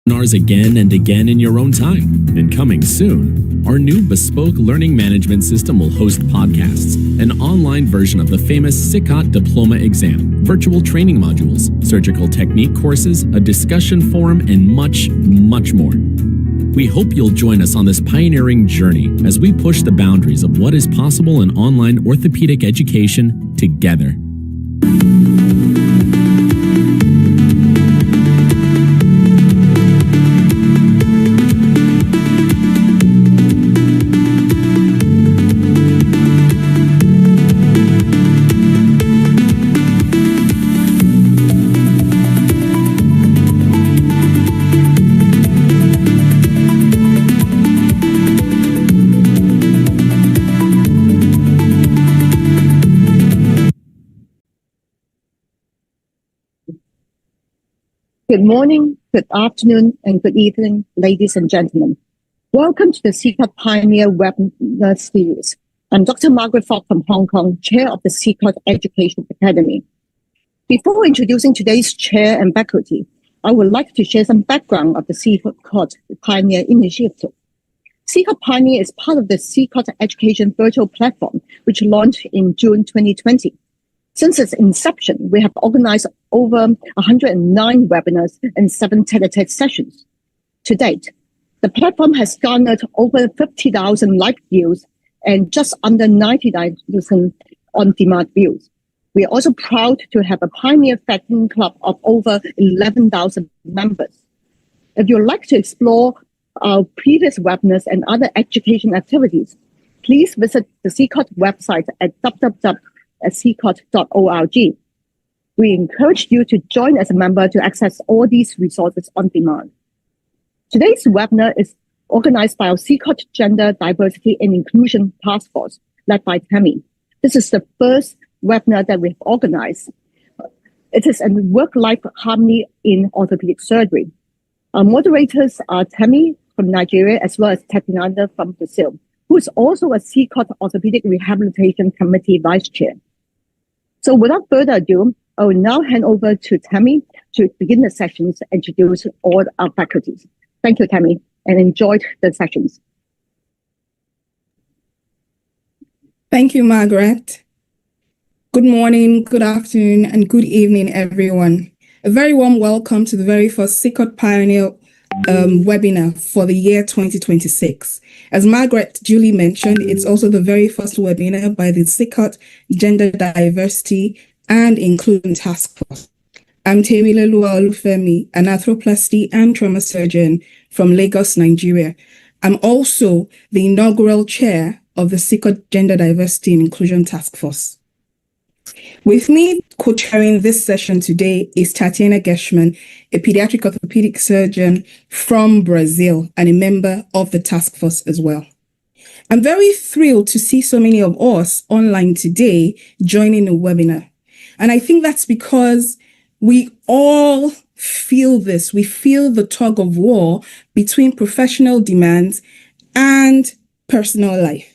Webinars again and again in your own time. And coming soon, our new bespoke learning management system will host podcasts, an online version of the famous SICOT diploma exam, virtual training modules, surgical technique courses, a discussion forum, and much, much more. We hope you'll join us on this pioneering journey as we push the boundaries of what is possible in online orthopedic education together. Good morning, good afternoon, and good evening, ladies and gentlemen. Welcome to the SICOT Pioneer Webinar Series. I'm Dr. Margaret Fucs from Hong Kong, Chair of the SICOT Education Academy. Before introducing today's chair and faculty, I would like to share some background of the SICOT Pioneer Initiative. SICOT Pioneer is part of the SICOT Education Virtual Platform, which launched in June 2020. Since its inception, we have organized over 109 webinars and 7 tete-a-tete sessions. To date, the platform has garnered over 50,000 live views and just under 90,000 on-demand views. We are also proud to have a Pioneer Fan Club of over 11,000 members. If you'd like to explore our previous webinars and other education activities, please visit the SICOT website at www.sicot.org. We encourage you to join as a member to access all these resources on demand. Today's webinar is organized by our SICOT Gender Diversity and Inclusion Task Force, led by Tammy. This is the first webinar that we've organized. It is a work-life harmony in orthopedic surgery. Our moderators are Tammy from Nigeria, as well as Tatiana from Brazil, who is also a SICOT Orthopedic Rehabilitation Committee Vice Chair. So without further ado, I will now hand over to Tammy to begin the sessions and introduce all our faculties. Thank you, Tammy, and enjoyed the sessions. Thank you, Margaret. Good morning, good afternoon, and good evening, everyone. A very warm welcome to the very first SICOT Pioneer webinar for the year 2026. As Margaret duly mentioned, it's also the very first webinar by the SICOT Gender Diversity and Inclusion Task Force. I'm Temiloluwa Olufemi, an arthroplasty and trauma surgeon from Lagos, Nigeria. I'm also the inaugural chair of the SICOT Gender Diversity and Inclusion Task Force. With me co-chairing this session today is Tatiana Guerschman, a pediatric orthopedic surgeon from Brazil and a member of the task force as well. I'm very thrilled to see so many of us online today joining the webinar. And I think that's because we all feel this. We feel the tug of war between professional demands and personal life.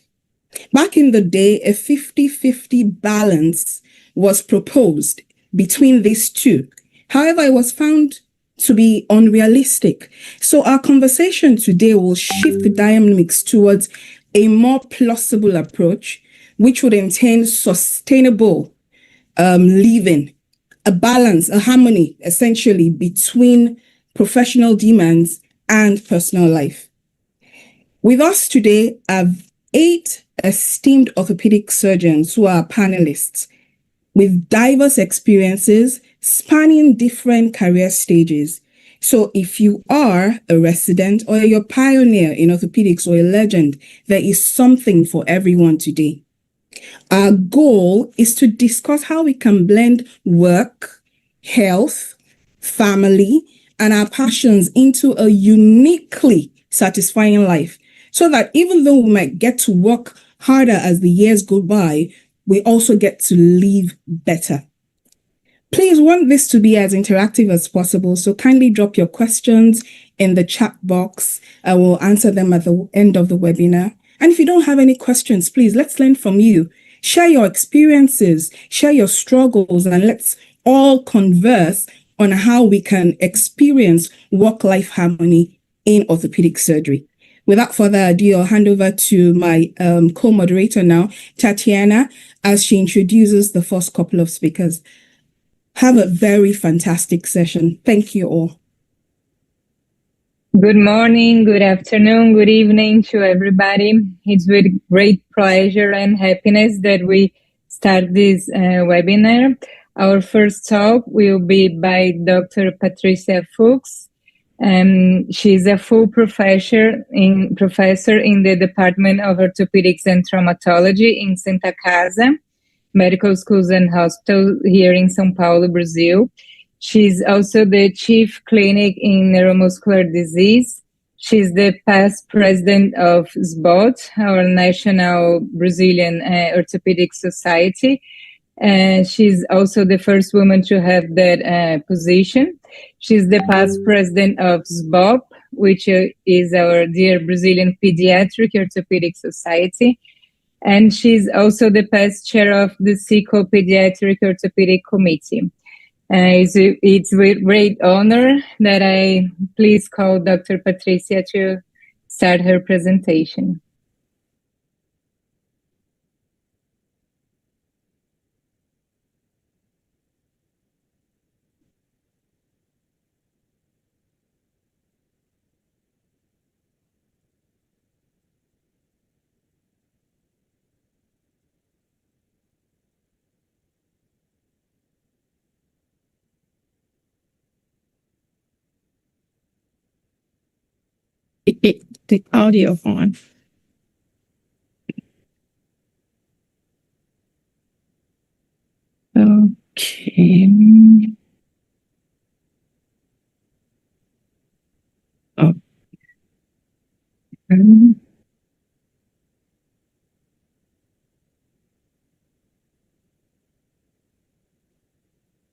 Back in the day, a 50-50 balance was proposed between these two. However, it was found to be unrealistic. So our conversation today will shift the dynamics towards a more plausible approach, which would entail sustainable living, a balance, a harmony, essentially, between professional demands and personal life. With us today are 8 esteemed orthopedic surgeons who are panelists with diverse experiences spanning different career stages. So if you are a resident or you're a pioneer in orthopedics or a legend, there is something for everyone today. Our goal is to discuss how we can blend work, health, family, and our passions into a uniquely satisfying life, so that even though we might get to work harder as the years go by, we also get to live better. Please want this to be as interactive as possible, so kindly drop your questions in the chat box. I will answer them at the end of the webinar. And if you don't have any questions, please, let's learn from you. Share your experiences, share your struggles, and let's all converse on how we can experience work-life harmony in orthopedic surgery. Without further ado, I'll hand over to my co-moderator now, Tatiana, as she introduces the first couple of speakers. Have a very fantastic session. Thank you all. Good morning, good afternoon, good evening to everybody. It's with great pleasure and happiness that we start this webinar. Our first talk will be by Dr. Patricia Fucs. She's a full professor in the Department of Orthopedics and Traumatology in Santa Casa Medical Schools and Hospital here in São Paulo, Brazil. She's also the chief clinic in neuromuscular disease. She's the past president of SBOT, our national Brazilian orthopedic society. And she's also the first woman to have that position. She's the past president of SBOP, which is our dear Brazilian Pediatric Orthopedic Society. And she's also the past chair of the SICOT Pediatric Orthopedic Committee. It's with great honor that I please call Dr. Patricia to start her presentation. The audio on. Okay. Oh.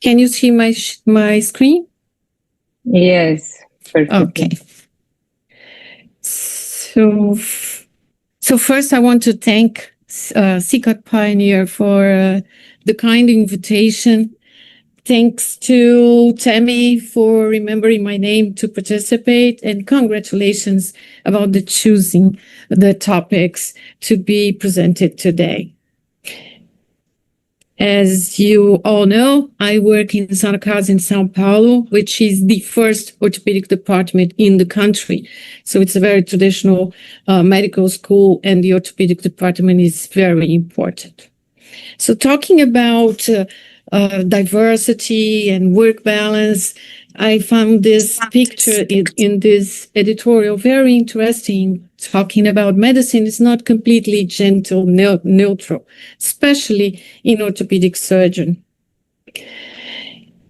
Can you see my screen? Yes, perfect. Okay. So first I want to thank SICOT Pioneer for the kind invitation. Thanks to Tammy for remembering my name to participate, and congratulations about the choosing the topics to be presented today. As you all know, I work in Santa Casa in São Paulo, which is the first orthopedic department in the country. So it's a very traditional medical school, and the orthopedic department is very important. So talking about diversity and work balance, I found this picture in this editorial very interesting, talking about medicine is not completely gentle, neutral, especially in orthopedic surgeon.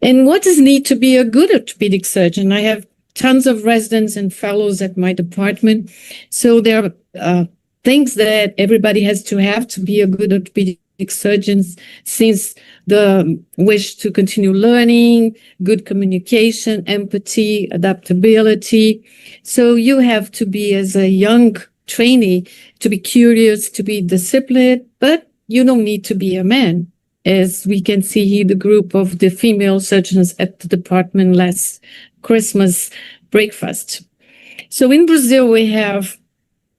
And what does need to be a good orthopedic surgeon? I have tons of residents and fellows at my department. So there are things that everybody has to be a good orthopedic surgeons, since the wish to continue learning, good communication, empathy, adaptability. So you have to be, as a young trainee, to be curious, to be disciplined, but you don't need to be a man. As we can see here, the group of the female surgeons at the department last Christmas breakfast. So in Brazil, we have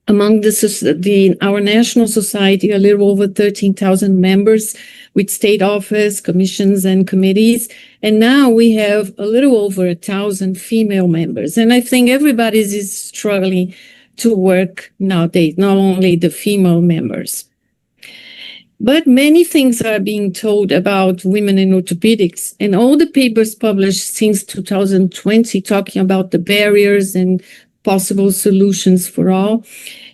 among our national society, a little over 13,000 members with state office, commissions, and committees. And now we have a little over 1,000 female members. And I think everybody is struggling to work nowadays, not only the female members. But many things are being told about women in orthopedics, and all the papers published since 2020 talking about the barriers and possible solutions for all.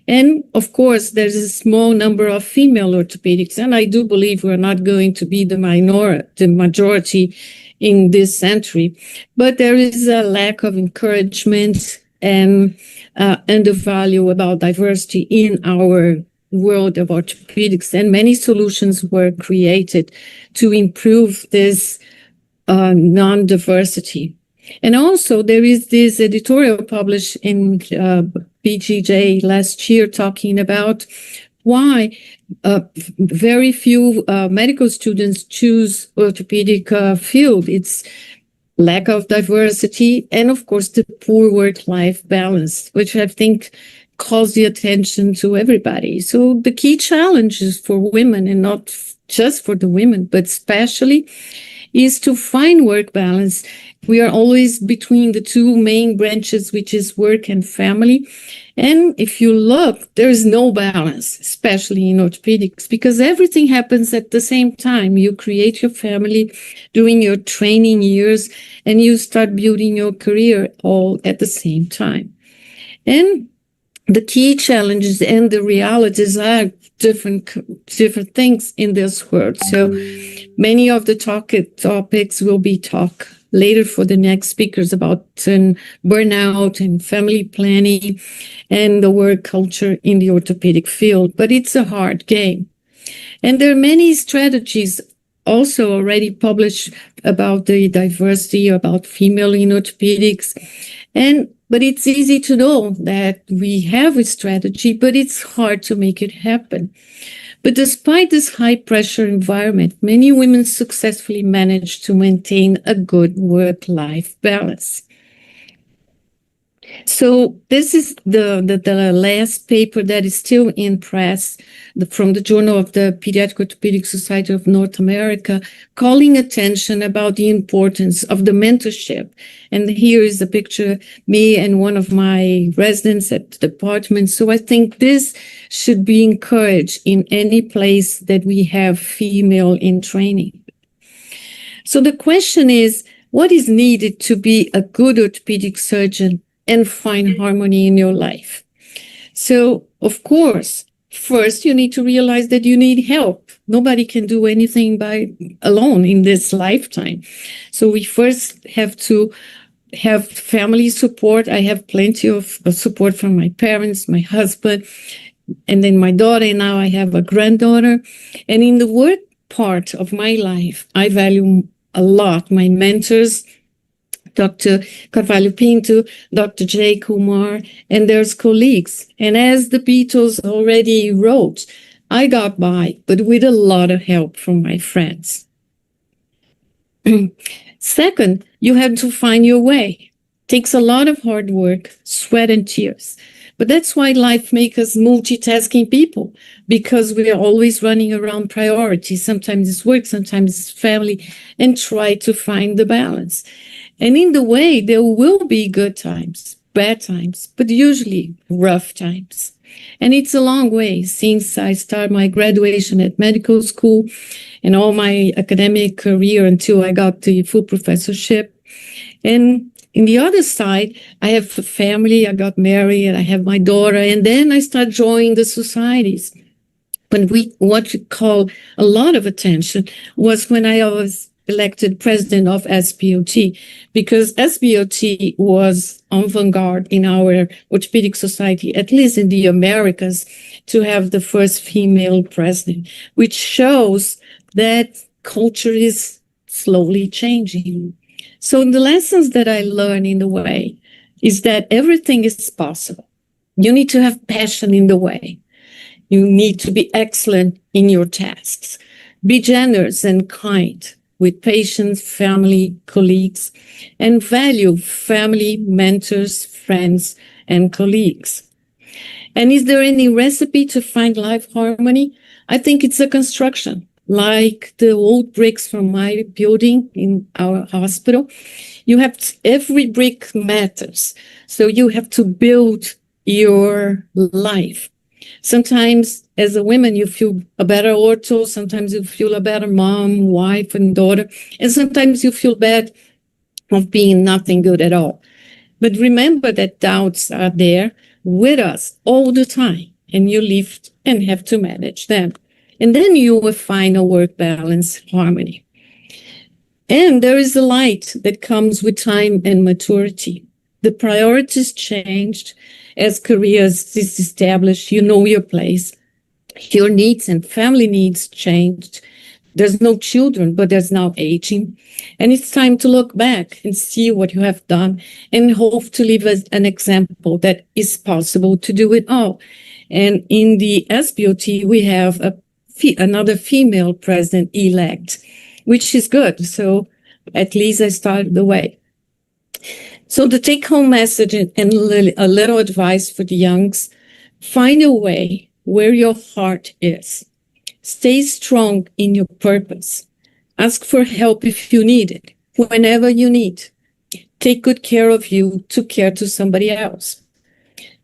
And of course, there's a small number of female orthopedics, and I do believe we're not going to be the majority in this century. But there is a lack of encouragement and the value about diversity in our world of orthopedics, and many solutions were created to improve this non-diversity. And also there is this editorial published in BJJ last year talking about why very few medical students choose orthopedic field. It's lack of diversity, and of course the poor work-life balance, which I think calls the attention to everybody. So the key challenges for women, and not just for the women, but especially, is to find work balance. We are always between the two main branches, which is work and family. And if you look, there is no balance, especially in orthopedics, because everything happens at the same time. You create your family, doing your training years, and you start building your career all at the same time. And the key challenges and the realities are different things in this world. So many of the topics will be talked later for the next speakers about burnout and family planning and the work culture in the orthopedic field. But it's a hard game. And there are many strategies also already published about the diversity, about female in orthopedics. But it's easy to know that we have a strategy, but it's hard to make it happen. But despite this high-pressure environment, many women successfully manage to maintain a good work-life balance. So this is the last paper that is still in press from the Journal of the Pediatric Orthopedic Society of North America, calling attention about the importance of the mentorship. And here is a picture, me and one of my residents at the department. So I think this should be encouraged in any place that we have female in training. So the question is, what is needed to be a good orthopedic surgeon and find harmony in your life? So, of course, first you need to realize that you need help. Nobody can do anything alone in this lifetime. So we first have to have family support. I have plenty of support from my parents, my husband, and then my daughter, and now I have a granddaughter. And in the work part of my life, I value a lot my mentors, Dr. Carvalho Pinto, Dr. J. Kumar, and there's colleagues. And as the Beatles already wrote, I got by, but with a lot of help from my friends. Second, you have to find your way. Takes a lot of hard work, sweat and tears. But that's why life makes us multitasking people, because we are always running around priorities. Sometimes it's work, sometimes it's family, and try to find the balance. And in the way, there will be good times, bad times, but usually rough times. And it's a long way since I started my graduation at medical school and all my academic career until I got the full professorship. And in the other side, I have a family, I got married, I have my daughter, and then I start joining the societies. But what we call a lot of attention was when I was elected president of SBOT, because SBOT was avant-garde in our orthopedic society, at least in the Americas, to have the first female president, which shows that culture is slowly changing. So the lessons that I learned in the way is that everything is possible. You need to have passion in the way. You need to be excellent in your tasks. Be generous and kind with patients, family, colleagues, and value family, mentors, friends, and colleagues. And is there any recipe to find life harmony? I think it's a construction, like the old bricks from my building in our hospital. You have every brick matters. So you have to build your life. Sometimes as a woman, you feel a better ortho. Sometimes you feel a better mom, wife, and daughter. And sometimes you feel bad of being nothing good at all. But remember that doubts are there with us all the time. And you live and have to manage them. And then you will find a work balance harmony. And there is a light that comes with time and maturity. The priorities changed as careers is established. You know your place. Your needs and family needs changed. There's no children, but there's now aging. And it's time to look back and see what you have done and hope to leave as an example that is possible to do it all. And in the SBOT, we have another female president-elect, which is good. So At least I started the way. So the take-home message and a little advice for the youngs: find a way where your heart is. Stay strong in your purpose. Ask for help if you need it, whenever you need. Take good care of you to care to somebody else.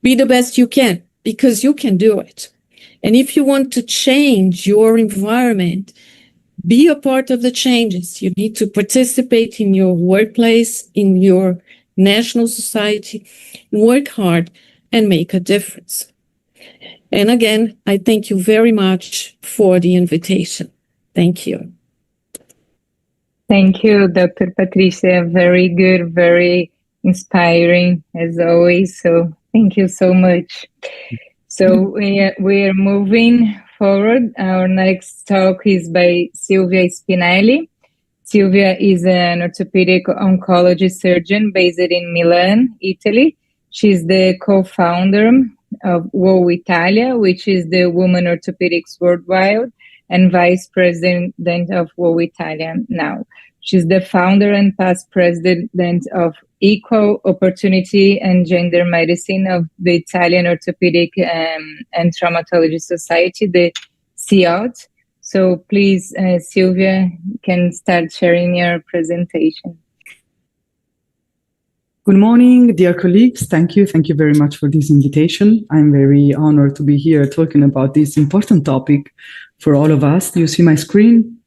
Be the best you can, because you can do it. And if you want to change your environment, be a part of the changes. You need to participate in your workplace, in your national society, work hard and make a difference. And again, I thank you very much for the invitation. Thank you. Thank you, Dr. Patricia. Very good, very inspiring as always. So thank you so much. So we're moving forward. Our next talk is by Silvia Spinelli. Silvia is an orthopedic oncology surgeon based in Milan, Italy. She's the co-founder of WO Italia, which is the Women Orthopedics Worldwide, and vice president of WO Italia now. She's the founder and past president of Equal Opportunity and Gender Medicine of the Italian Orthopedic and Traumatology Society, the SICOT. So please, Silvia, you can start sharing your presentation. Good morning, dear colleagues. Thank you. Thank you very much for this invitation. I'm very honored to be here talking about this important topic for all of us. Do you see my screen?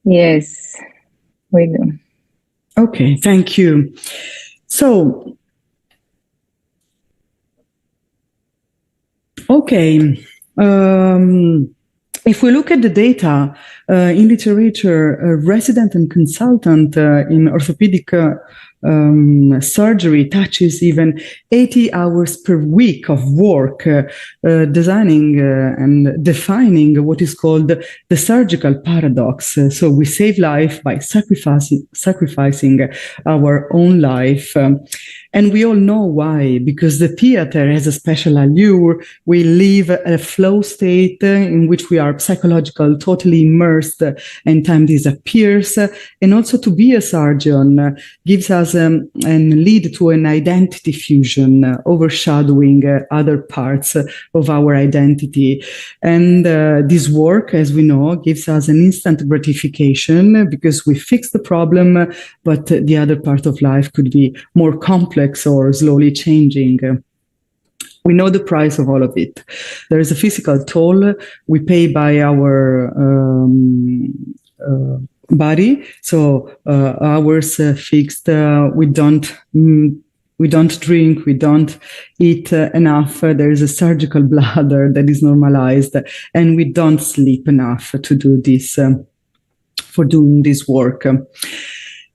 Yes, we do. Okay, thank you. So, okay. If we look at the data in literature, a resident and consultant in orthopedic surgery touches even 80 hours per week of work designing and defining what is called the surgical paradox. So we save life by sacrificing our own life. And we all know why, because the theater has a special allure. We live a flow state in which we are psychological, totally immersed, and time disappears. And also to be a surgeon gives us and lead to an identity fusion, overshadowing other parts of our identity. And this work, as we know, gives us an instant gratification because we fix the problem, but the other part of life could be more complex or slowly changing. We know the price of all of it. There is a physical toll we pay by our body. So hours fixed. We don't drink. We don't eat enough. There is a surgical bladder that is normalized, and we don't sleep enough to do this for doing this work.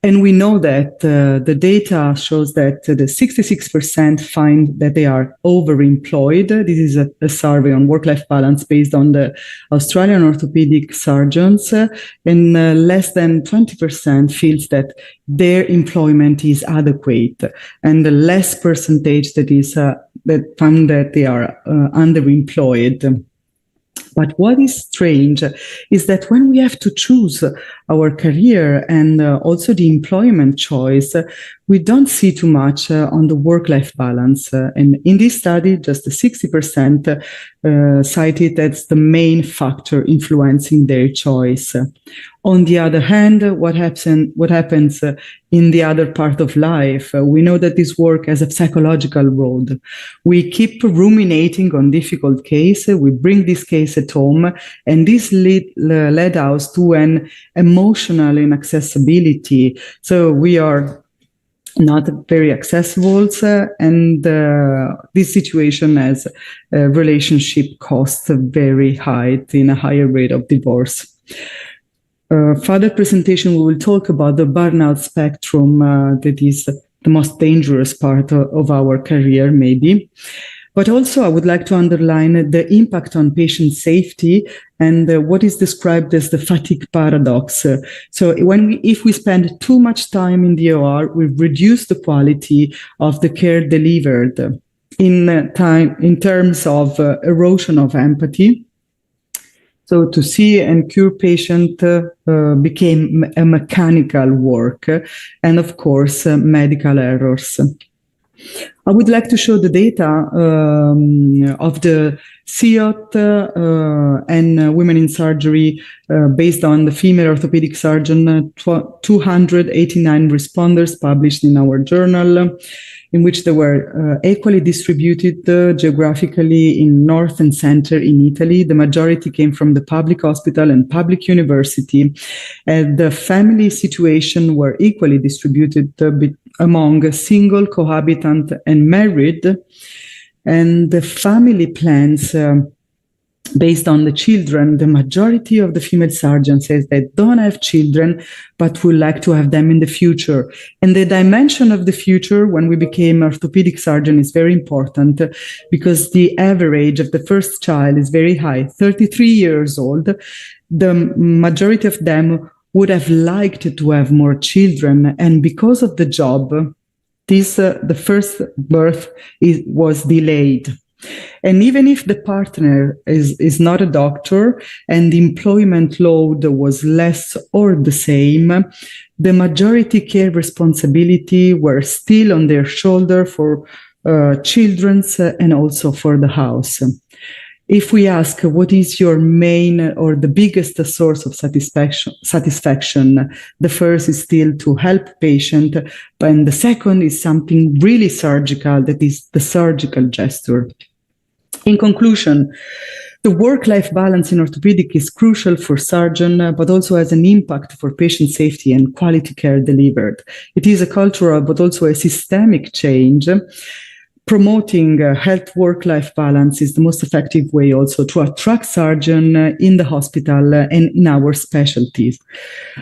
And we know that the data shows that the 66% find that they are overemployed. This is a survey on work-life balance based on the Australian orthopedic surgeons, and less than 20% feels that their employment is adequate, and the less percentage that is that find that they are underemployed. But what is strange is that when we have to choose our career and also the employment choice, we don't see too much on the work-life balance. And in this study, just 60% cited as the main factor influencing their choice. On the other hand, what happens in the other part of life? We know that this work has a psychological road. We keep ruminating on difficult case. We bring this case at home, and this led us to an emotional inaccessibility. So we are not very accessible, and this situation has relationship costs very high, in a higher rate of divorce. Further presentation, we will talk about the burnout spectrum that is the most dangerous part of our career, maybe. But also, I would like to underline the impact on patient safety and what is described as the fatigue paradox. So if we spend too much time in the OR, we reduce the quality of the care delivered in terms of erosion of empathy, So to see and cure patient became a mechanical work, and of course, medical errors. I would like to show the data of the SICOT and women in surgery based on the female orthopedic surgeon, 289 responders published in our journal, in which they were equally distributed geographically in north and center in Italy. The majority came from the public hospital and public university. And the family situation were equally distributed among single, cohabitant, and married. And the family plans based on the children, the majority of the female surgeons says they don't have children, but would like to have them in the future. And the dimension of the future when we became orthopedic surgeon is very important because the average of the first child is very high, 33 years old. The majority of them would have liked to have more children. And because of the job, the first birth was delayed. And even if the partner is not a doctor and the employment load was less or the same, the majority care responsibility were still on their shoulder for children's and also for the house. If we ask what is your main or the biggest source of satisfaction, the first is still to help patient, and the second is something really surgical, that is the surgical gesture. In conclusion, the work-life balance in orthopedic is crucial for surgeon, but also has an impact for patient safety and quality care delivered. It is a cultural, but also a systemic change. Promoting health work-life balance is the most effective way also to attract surgeons in the hospital and in our specialties.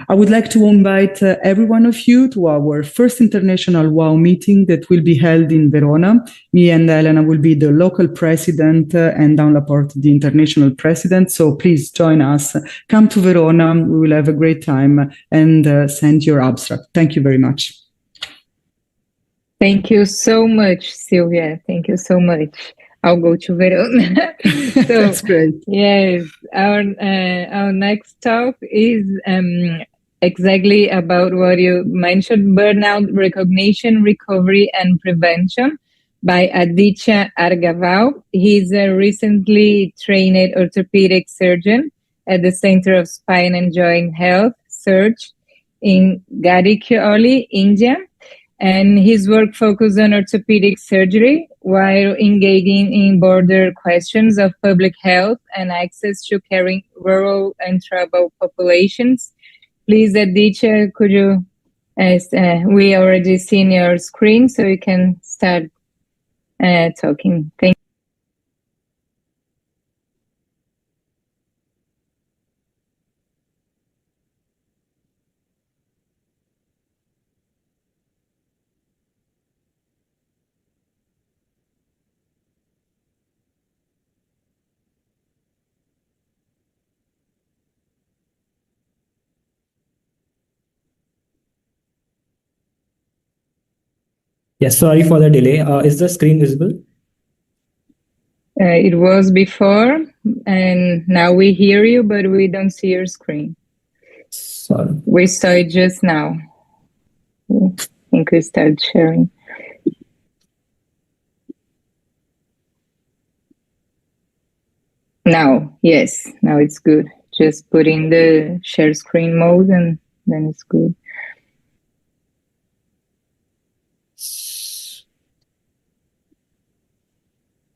I would like to invite every one of you to our first international WOW meeting that will be held in Verona. Me and Elena will be the local president and Dan Laporte the international president. So please join us. Come to Verona. We will have a great time and send your abstract. Thank you very much. Thank you so much, Silvia. Thank you so much. I'll go to Verona. So, that's great. Yes, our next talk is exactly about what you mentioned: burnout recognition, recovery, and prevention, by Aditya Agarwal. He's a recently trained orthopedic surgeon at the Center of Spine and Joint Health Search in Guerschman, India. And his work focused on orthopedic surgery while engaging in broader questions of public health and access to care in rural and tribal populations. Please, Aditya, could you, we already seen your screen, so you can start talking. Thank you. Yes, sorry for the delay. Is the screen visible? It was before, and now we hear you, but we don't see your screen. Sorry. We saw it just now. I think we started sharing. Now, yes, now it's good. Just put in the share screen mode and then it's good.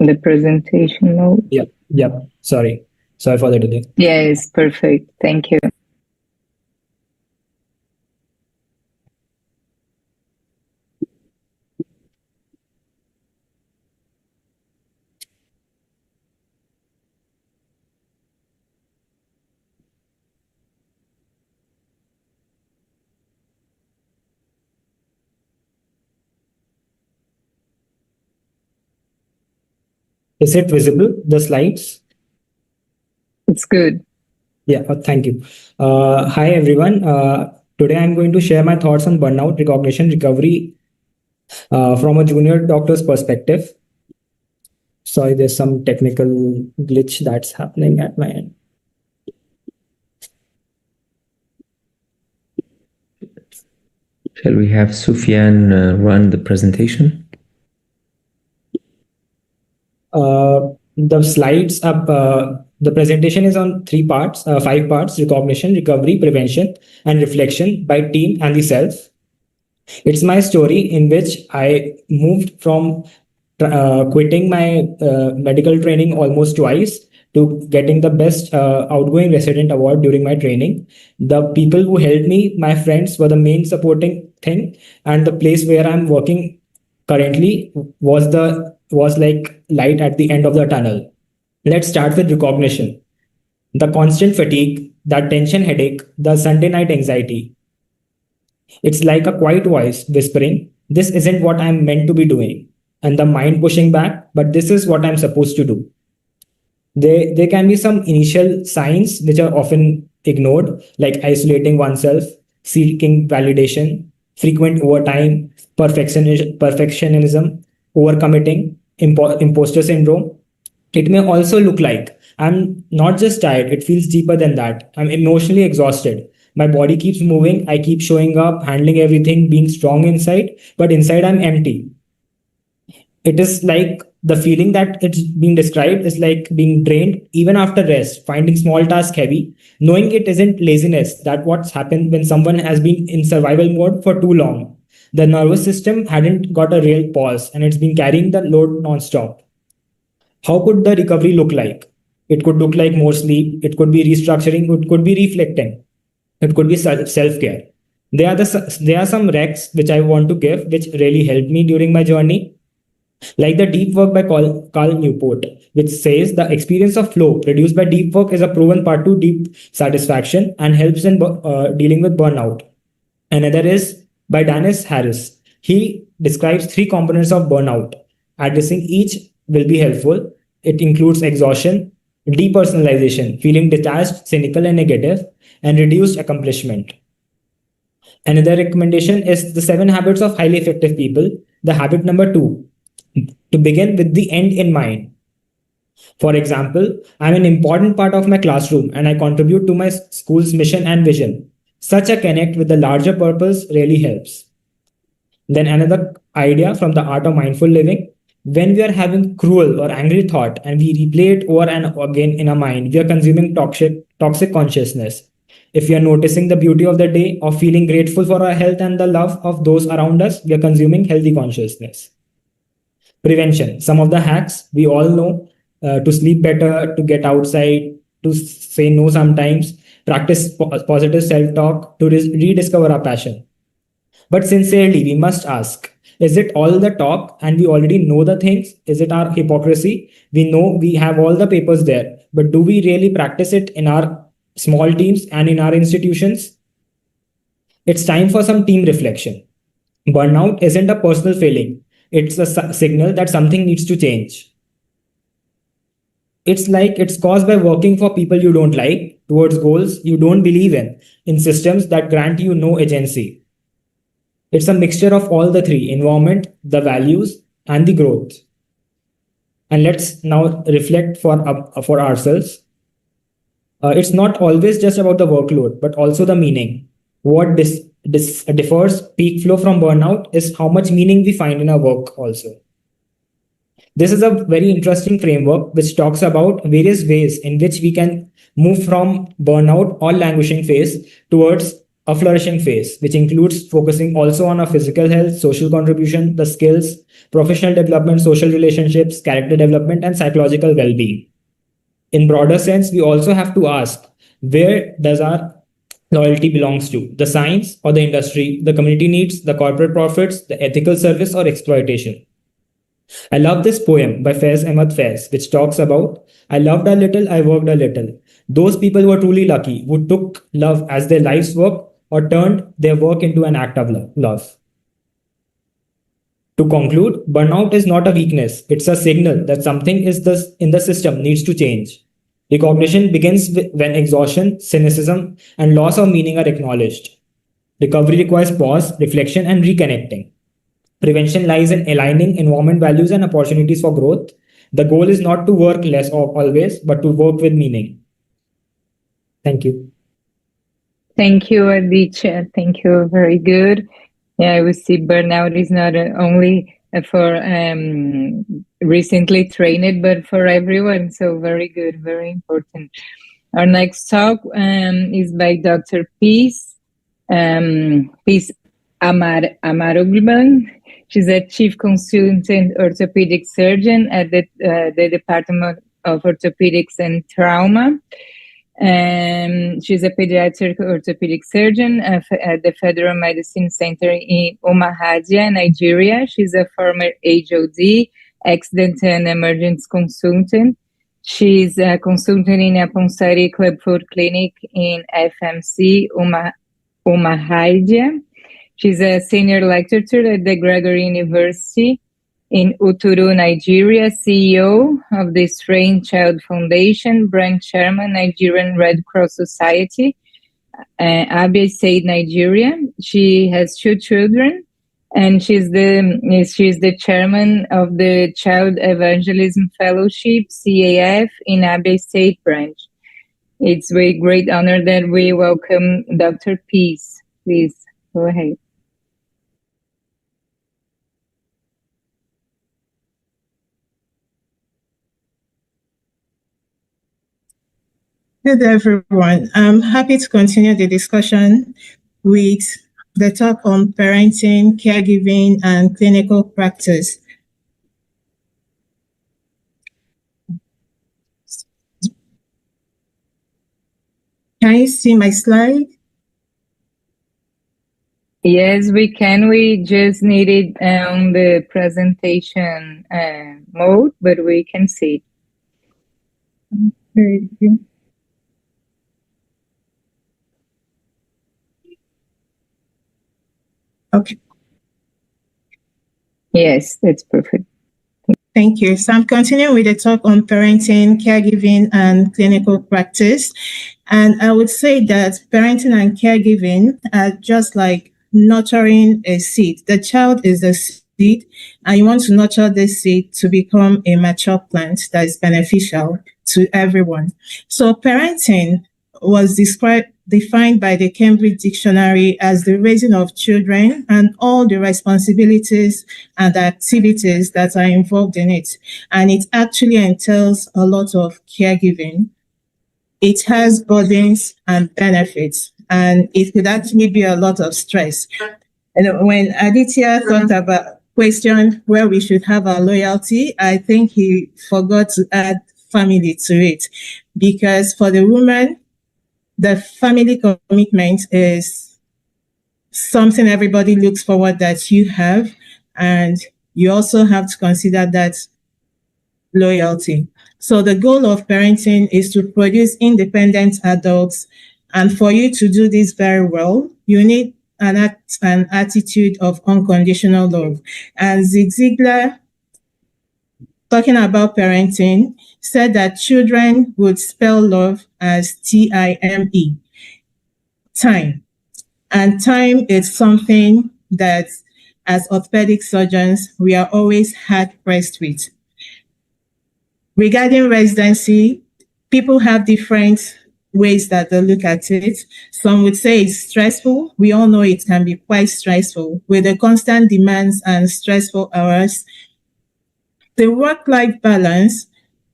The presentation mode. Yep. Sorry for the delay. Yes, perfect. Thank you. Is it visible, the slides? It's good. Yeah, thank you. Hi, everyone. Today I'm going to share my thoughts on burnout, recognition, recovery from a junior doctor's perspective. Sorry, there's some technical glitch that's happening at my end. Shall we have Sufyan run the presentation? The slides up, the presentation is on 5 parts: recognition, recovery, prevention, and reflection by team and the self. It's my story in which I moved from quitting my medical training almost twice to getting the best outgoing resident award during my training. The people who helped me, my friends, were the main supporting thing, and the place where I'm working currently was like light at the end of the tunnel. Let's start with recognition. The constant fatigue, the tension headache, the Sunday night anxiety. It's like a quiet voice whispering, "This isn't what I'm meant to be doing." And the mind pushing back, "But this is what I'm supposed to do." There can be some initial signs which are often ignored, like isolating oneself, seeking validation, frequent overtime, perfectionism, overcommitting, imposter syndrome. It may also look like I'm not just tired, it feels deeper than that. I'm emotionally exhausted. My body keeps moving, I keep showing up, handling everything, being strong inside, but inside I'm empty. It is like the feeling that it's being described is like being drained even after rest, finding small tasks heavy, knowing it isn't laziness, that what's happened when someone has been in survival mode for too long. The nervous system hadn't got a real pause and it's been carrying the load non-stop. How could the recovery look like? It could look like more sleep, it could be restructuring, it could be reflecting, it could be self-care. There are some recs which I want to give, which really helped me during my journey. Like the deep work by Carl Newport, which says the experience of flow produced by deep work is a proven path to deep satisfaction and helps in dealing with burnout. Another is by Dennis Harris. He describes 3 components of burnout. Addressing each will be helpful. It includes exhaustion, depersonalization, feeling detached, cynical, and negative, and reduced accomplishment. Another recommendation is the 7 habits of highly effective people. The habit number 2, to begin with the end in mind. For example, I'm an important part of my classroom and I contribute to my school's mission and vision. Such a connect with the larger purpose really helps. Then another idea from the art of mindful living. When we are having cruel or angry thought and we replay it over and again in our mind, we are consuming toxic consciousness. If we are noticing the beauty of the day or feeling grateful for our health and the love of those around us, we are consuming healthy consciousness. Prevention. Some of the hacks we all know: to sleep better, to get outside, to say no sometimes, practice positive self-talk, to rediscover our passion. But sincerely, we must ask, is it all the talk and we already know the things? Is it our hypocrisy? We know we have all the papers there, but do we really practice it in our small teams and in our institutions? It's time for some team reflection. Burnout isn't a personal failing. It's a signal that something needs to change. It's like it's caused by working for people you don't like, towards goals you don't believe in systems that grant you no agency. It's a mixture of all the 3: environment, the values, and the growth. And let's now reflect for ourselves. It's not always just about the workload, but also the meaning. What differs peak flow from burnout is how much meaning we find in our work also. This is a very interesting framework which talks about various ways in which we can move from burnout or languishing phase towards a flourishing phase, which includes focusing also on our physical health, social contribution, the skills, professional development, social relationships, character development, and psychological well-being. In broader sense, we also have to ask, where does our loyalty belongs to? The science or the industry, the community needs, the corporate profits, the ethical service, or exploitation? I love this poem by Faiz Ahmad Faiz, which talks about, I loved a little, I worked a little. Those people were truly lucky who took love as their life's work or turned their work into an act of love. To conclude, burnout is not a weakness. It's a signal that something in the system needs to change. Recognition begins when exhaustion, cynicism, and loss of meaning are acknowledged. Recovery requires pause, reflection, and reconnecting. Prevention lies in aligning environment values and opportunities for growth. The goal is not to work less always, but to work with meaning. Thank you. Thank you, Aditya. Thank you. Very good. Yeah, we see burnout is not only for recently trained, but for everyone. So very good, very important. Our next talk is by Dr. Peace Amaraegbulam. She's a chief consultant orthopedic surgeon at the Department of Orthopedics and Trauma. She's a pediatric orthopedic surgeon at the Federal Medicine Center in Umuahia, Nigeria. She's a former HOD, accident and emergency consultant. She's a consultant in a Ponsari Club Food Clinic in FMC, Umuahia. She's a senior lecturer at the Gregory University in Uturu, Nigeria, CEO of the Strange Child Foundation, branch chairman, Nigerian Red Cross Society, Abia State, Nigeria. She has 2 children, and she's the chairman of the Child Evangelism Fellowship, CAF, in Abia State branch. It's with great honor that we welcome Dr. Peace. Please go ahead. Good everyone. I'm happy to continue the discussion with the talk on parenting, caregiving, and clinical practice. Can you see my slide? Yes, we can. We just need it on the presentation mode, but we can see it. Thank you. Okay. Yes, that's perfect. Thank you. So I'm continuing with the talk on parenting, caregiving, and clinical practice. And I would say that parenting and caregiving are just like nurturing a seed. The child is the seed, and you want to nurture this seed to become a mature plant that is beneficial to everyone. So parenting was defined by the Cambridge Dictionary as the raising of children and all the responsibilities and activities that are involved in it. And it actually entails a lot of caregiving. It has burdens and benefits, and it could actually be a lot of stress. And when Aditya thought about question where we should have our loyalty, I think he forgot to add family to it, because for the woman, the family commitment is something everybody looks forward that you have, and you also have to consider that loyalty. So the goal of parenting is to produce independent adults, and for you to do this very well, you need an attitude of unconditional love. And Zig Ziglar, talking about parenting, said that children would spell love as T-I-M-E, time. And time is something that, as orthopedic surgeons, we are always hard-pressed with. Regarding residency, people have different ways that they look at it. Some would say it's stressful. We all know it can be quite stressful with the constant demands and stressful hours. The work-life balance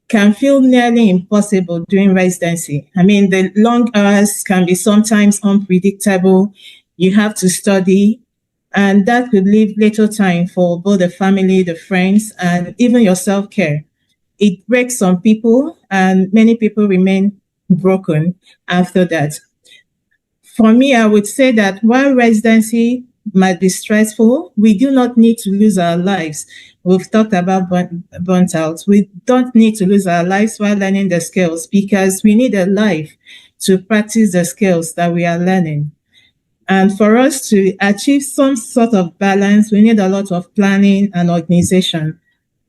can feel nearly impossible during residency. I mean, the long hours can be sometimes unpredictable. You have to study, and that could leave little time for both the family, the friends, and even your self-care. It breaks some people, and many people remain broken after that. For me, I would say that while residency might be stressful, we do not need to lose our lives. We've talked about burnt out. We don't need to lose our lives while learning the skills, because we need a life to practice the skills that we are learning. And for us to achieve some sort of balance, we need a lot of planning and organization.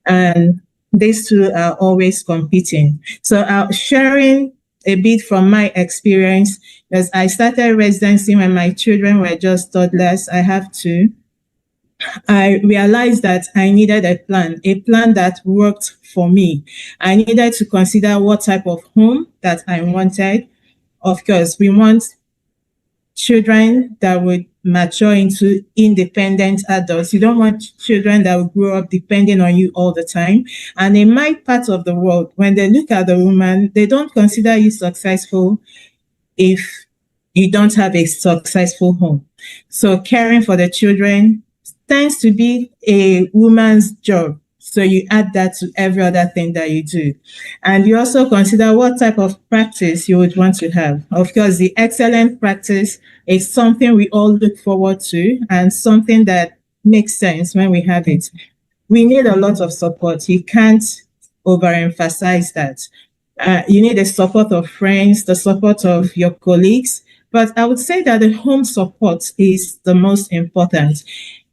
And these two are always competing. So sharing a bit from my experience, because I started residency when my children were just toddlers. I have two. I realized that I needed a plan that worked for me. I needed to consider what type of home that I wanted. Of course, we want children that would mature into independent adults. You don't want children that will grow up depending on you all the time. And in my part of the world, when they look at the woman, they don't consider you successful if you don't have a successful home. So caring for the children tends to be a woman's job. So you add that to every other thing that you do. And you also consider what type of practice you would want to have. Of course, the excellent practice is something we all look forward to and something that makes sense when we have it. We need a lot of support. You can't overemphasize that. You need the support of friends, the support of your colleagues. But I would say that the home support is the most important.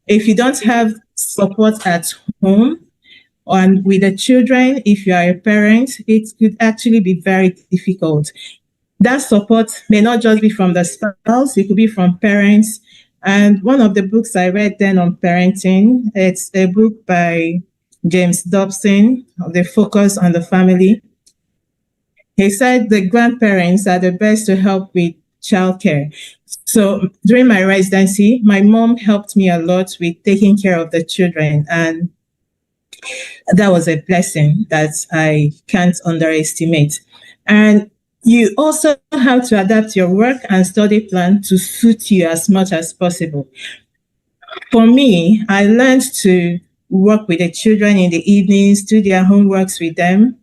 If you don't have support at home, and with the children, if you are a parent, it could actually be very difficult. That support may not just be from the spouse, it could be from parents. And one of the books I read then on parenting, it's a book by James Dobson, The Focus on the Family. He said the grandparents are the best to help with childcare. So during my residency, my mom helped me a lot with taking care of the children, and that was a blessing that I can't underestimate. And you also have to adapt your work and study plan to suit you as much as possible. For me, I learned to work with the children in the evenings, do their homeworks with them,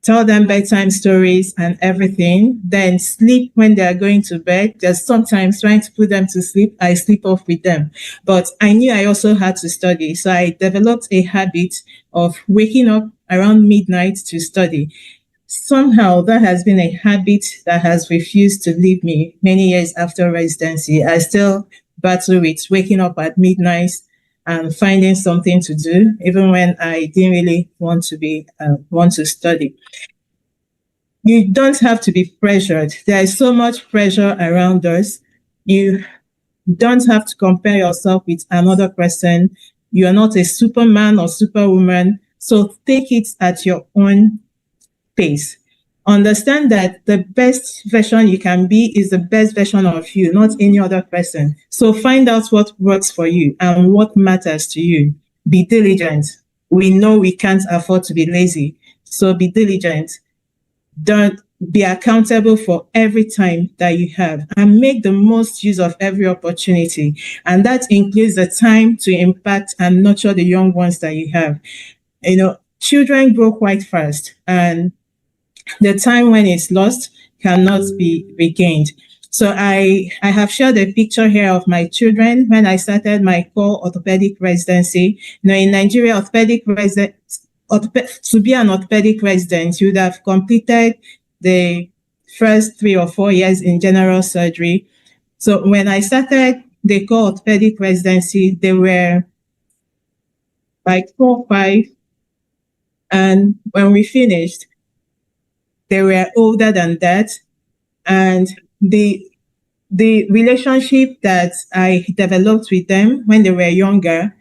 tell them bedtime stories and everything, then sleep when they are going to bed. Just sometimes trying to put them to sleep, I sleep off with them. But I knew I also had to study. So I developed a habit of waking up around midnight to study. Somehow that has been a habit that has refused to leave me many years after residency. I still battle with waking up at midnight and finding something to do, even when I didn't really want to study. You don't have to be pressured. There is so much pressure around us. You don't have to compare yourself with another person. You are not a superman or superwoman. So take it at your own pace. Understand that the best version you can be is the best version of you, not any other person. So find out what works for you and what matters to you. Be diligent. We know we can't afford to be lazy. So be diligent. Don't be accountable for every time that you have and make the most use of every opportunity. And that includes the time to impact and nurture the young ones that you have. You know, children grow quite fast, and the time when it's lost cannot be regained. So I have shared a picture here of my children when I started my core orthopedic residency. You know, in Nigeria, to be an orthopedic resident, you would have completed the first 3 or 4 years in general surgery. So when I started the core orthopedic residency, they were like 4 or 5. And when we finished, they were older than that. And the relationship that I developed with them when they were younger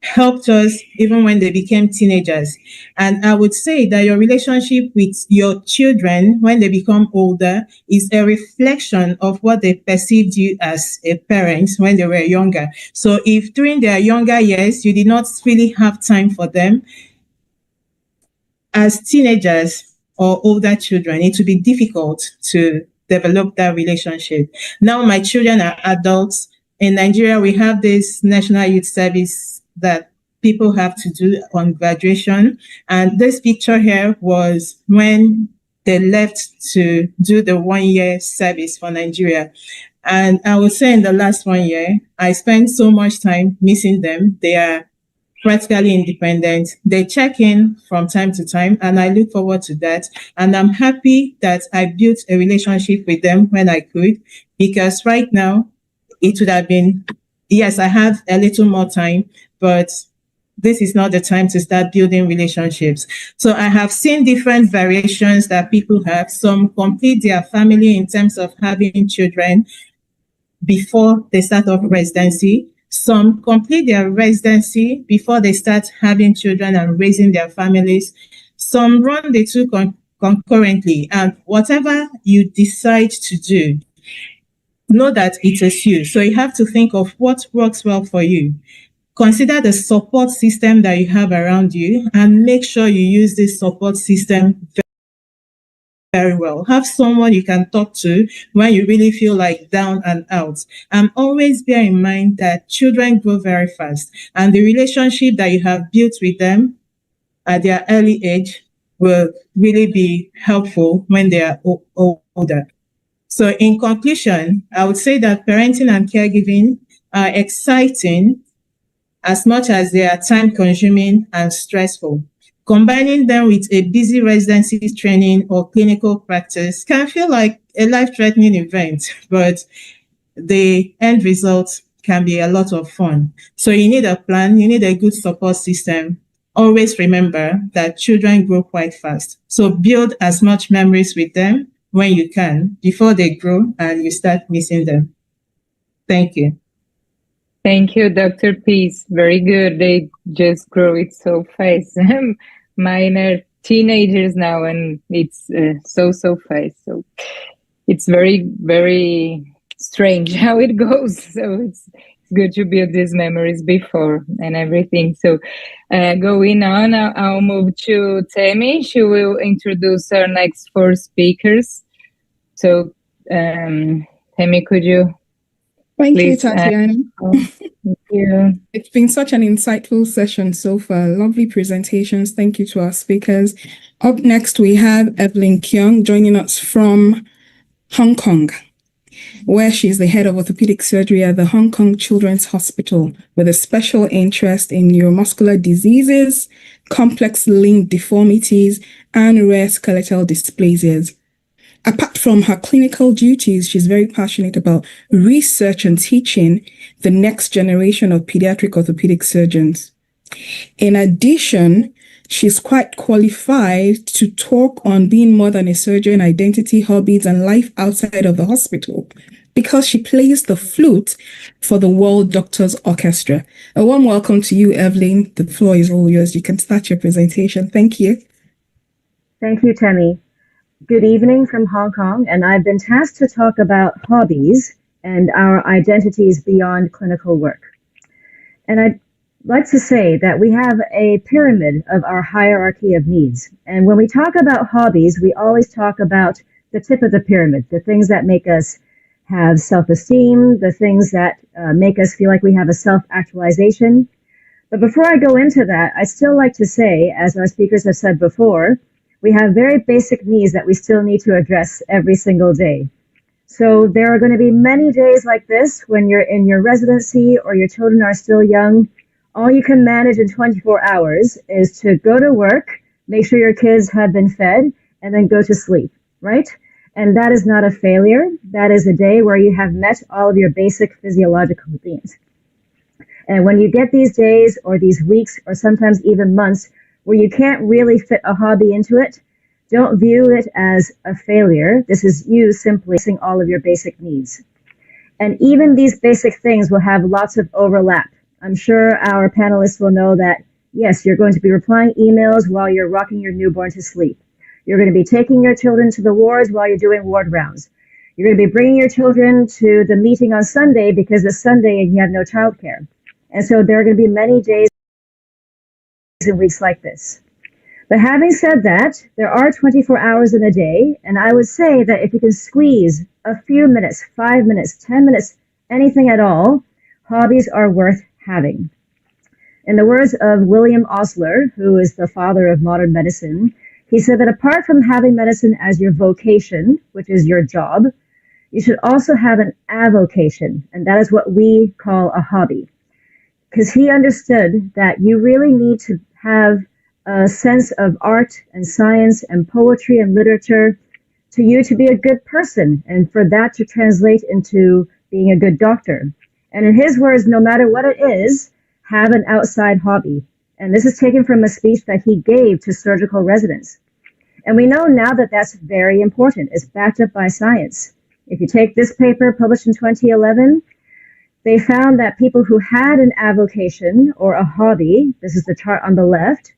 helped us even when they became teenagers. And I would say that your relationship with your children when they become older is a reflection of what they perceived you as a parent when they were younger. So if during their younger years, you did not really have time for them, as teenagers or older children, it would be difficult to develop that relationship. Now my children are adults. In Nigeria, we have this National Youth Service that people have to do on graduation. And this picture here was when they left to do the 1-year service for Nigeria. And I would say in the last 1 year, I spent so much time missing them. They are practically independent. They check in from time to time, and I look forward to that. And I'm happy that I built a relationship with them when I could, because right now it would have been, yes, I have a little more time, but this is not the time to start building relationships. So I have seen different variations that people have. Some complete their family in terms of having children before they start off residency. Some complete their residency before they start having children and raising their families. Some run the two concurrently. And whatever you decide to do, know that it is you. So you have to think of what works well for you. Consider the support system that you have around you and make sure you use this support system very well. Have someone you can talk to when you really feel like down and out. And always bear in mind that children grow very fast, and the relationship that you have built with them at their early age will really be helpful when they are older. So in conclusion, I would say that parenting and caregiving are exciting as much as they are time-consuming and stressful. Combining them with a busy residency training or clinical practice can feel like a life-threatening event, but the end result can be a lot of fun. So you need a plan, you need a good support system. Always remember that children grow quite fast. So build as much memories with them when you can before they grow and you start missing them. Thank you. Thank you, Dr. Peace. Very good. They just grow it so fast. Mine are teenagers now, and it's so fast. So it's very, very strange how it goes. So it's good to build these memories before and everything. So going on, I'll move to Temi. She will introduce our next 4 speakers. So Temi, could you? Thank you, Tatiana. Thank you. It's been such an insightful session so far. Lovely presentations. Thank you to our speakers. Up next, we have Evelyn Kuong joining us from Hong Kong, where she's the head of orthopedic surgery at the Hong Kong Children's Hospital, with a special interest in neuromuscular diseases, complex limb deformities, and rare skeletal dysplasias. Apart from her clinical duties, she's very passionate about research and teaching the next generation of pediatric orthopedic surgeons. In addition, she's quite qualified to talk on being more than a surgeon, identity, hobbies, and life outside of the hospital, because she plays the flute for the World Doctors Orchestra. A warm welcome to you, Evelyn. The floor is all yours. You can start your presentation. Thank you. Thank you, Temi. Good evening from Hong Kong, and I've been tasked to talk about hobbies and our identities beyond clinical work. And I'd like to say that we have a pyramid of our hierarchy of needs. And when we talk about hobbies, we always talk about the tip of the pyramid, the things that make us have self-esteem, the things that make us feel like we have a self-actualization. But before I go into that, I'd still like to say, as our speakers have said before, we have very basic needs that we still need to address every single day. So there are going to be many days like this when you're in your residency or your children are still young. All you can manage in 24 hours is to go to work, make sure your kids have been fed, and then go to sleep, right? And that is not a failure. That is a day where you have met all of your basic physiological needs. And when you get these days or these weeks or sometimes even months where you can't really fit a hobby into it, don't view it as a failure. This is you simply missing all of your basic needs. And even these basic things will have lots of overlap. I'm sure our panelists will know that, yes, you're going to be replying emails while you're rocking your newborn to sleep. You're going to be taking your children to the wards while you're doing ward rounds. You're going to be bringing your children to the meeting on Sunday because it's Sunday and you have no childcare. And so there are going to be many days and weeks like this. But having said that, there are 24 hours in a day, and I would say that if you can squeeze a few minutes, 5 minutes, 10 minutes, anything at all, hobbies are worth having. In the words of William Osler, who is the father of modern medicine, he said that apart from having medicine as your vocation, which is your job, you should also have an avocation, and that is what we call a hobby. Because he understood that you really need to have a sense of art and science and poetry and literature to you to be a good person, and for that to translate into being a good doctor. And in his words, no matter what it is, have an outside hobby. And this is taken from a speech that he gave to surgical residents. And we know now that that's very important. It's backed up by science. If you take this paper published in 2011, they found that people who had an avocation or a hobby, this is the chart on the left,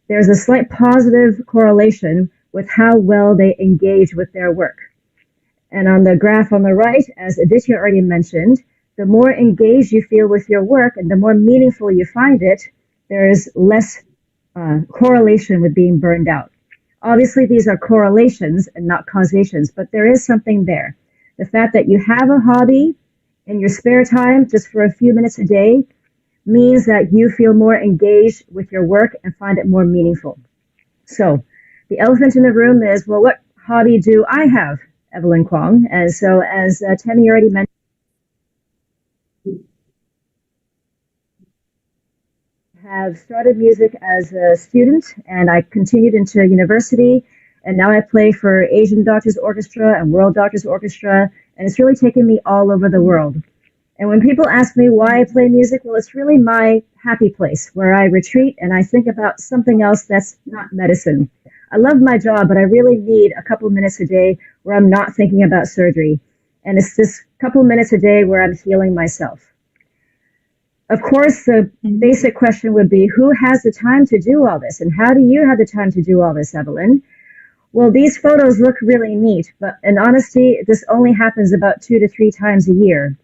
there's a slight positive correlation with how well they engage with their work. And on the graph on the right, as Aditya already mentioned, the more engaged you feel with your work and the more meaningful you find it, there is less correlation with being burned out. Obviously, these are correlations and not causations, but there is something there. The fact that you have a hobby in your spare time, just for a few minutes a day, means that you feel more engaged with your work and find it more meaningful. So the elephant in the room is, well, what hobby do I have, Evelyn Kuong? And so as Temi already mentioned, I have started music as a student, and I continued into university, and now I play for Asian Doctors Orchestra and World Doctors Orchestra, and it's really taken me all over the world. And when people ask me why I play music, well, it's really my happy place where I retreat and I think about something else that's not medicine. I love my job, but I really need a couple minutes a day where I'm not thinking about surgery. And it's this couple minutes a day where I'm healing myself. Of course, the basic question would be, who has the time to do all this? And how do you have the time to do all this, Evelyn? Well, these photos look really neat, but in honesty, this only happens about 2 to 3 times a year.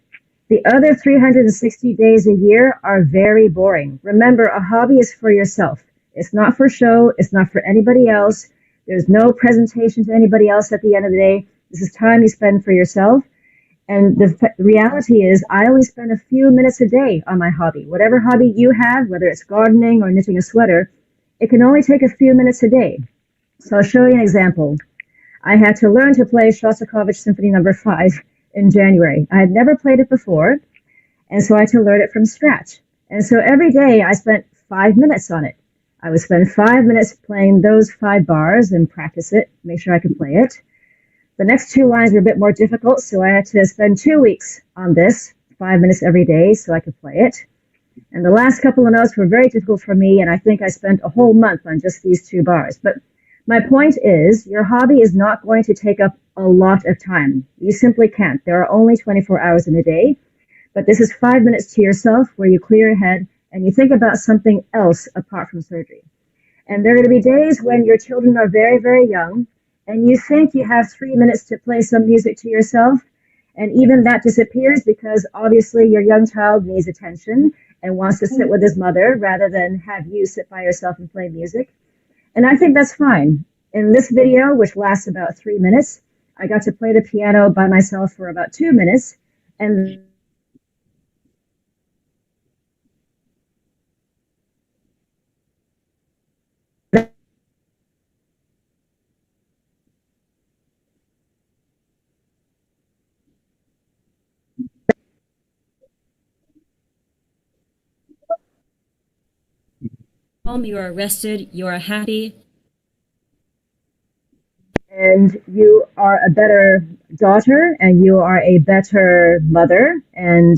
The other 360 days a year are very boring. Remember, a hobby is for yourself. It's not for show. It's not for anybody else. There's no presentation to anybody else at the end of the day. This is time you spend for yourself. And the reality is, I only spend a few minutes a day on my hobby. Whatever hobby you have, whether it's gardening or knitting a sweater, it can only take a few minutes a day. So I'll show you an example. I had to learn to play Shostakovich Symphony No. 5 in January. I had never played it before, and so I had to learn it from scratch. And so every day I spent 5 minutes on it. I would spend 5 minutes playing those 5 bars and practice it, make sure I could play it. The next 2 lines were a bit more difficult, so I had to spend 2 weeks on this, 5 minutes every day, so I could play it. And the last couple of notes were very difficult for me, and I think I spent a whole month on just these 2 bars. But my point is, your hobby is not going to take up a lot of time. You simply can't. There are only 24 hours in a day, but this is 5 minutes to yourself where you clear your head and you think about something else apart from surgery. And there are going to be days when your children are very, very young, and you think you have 3 minutes to play some music to yourself, and even that disappears because obviously your young child needs attention and wants to sit with his mother rather than have you sit by yourself and play music. And I think that's fine. In this video, which lasts about 3 minutes, I got to play the piano by myself for about 2 minutes, and you are rested, you are happy. And you are a better daughter, and you are a better mother. And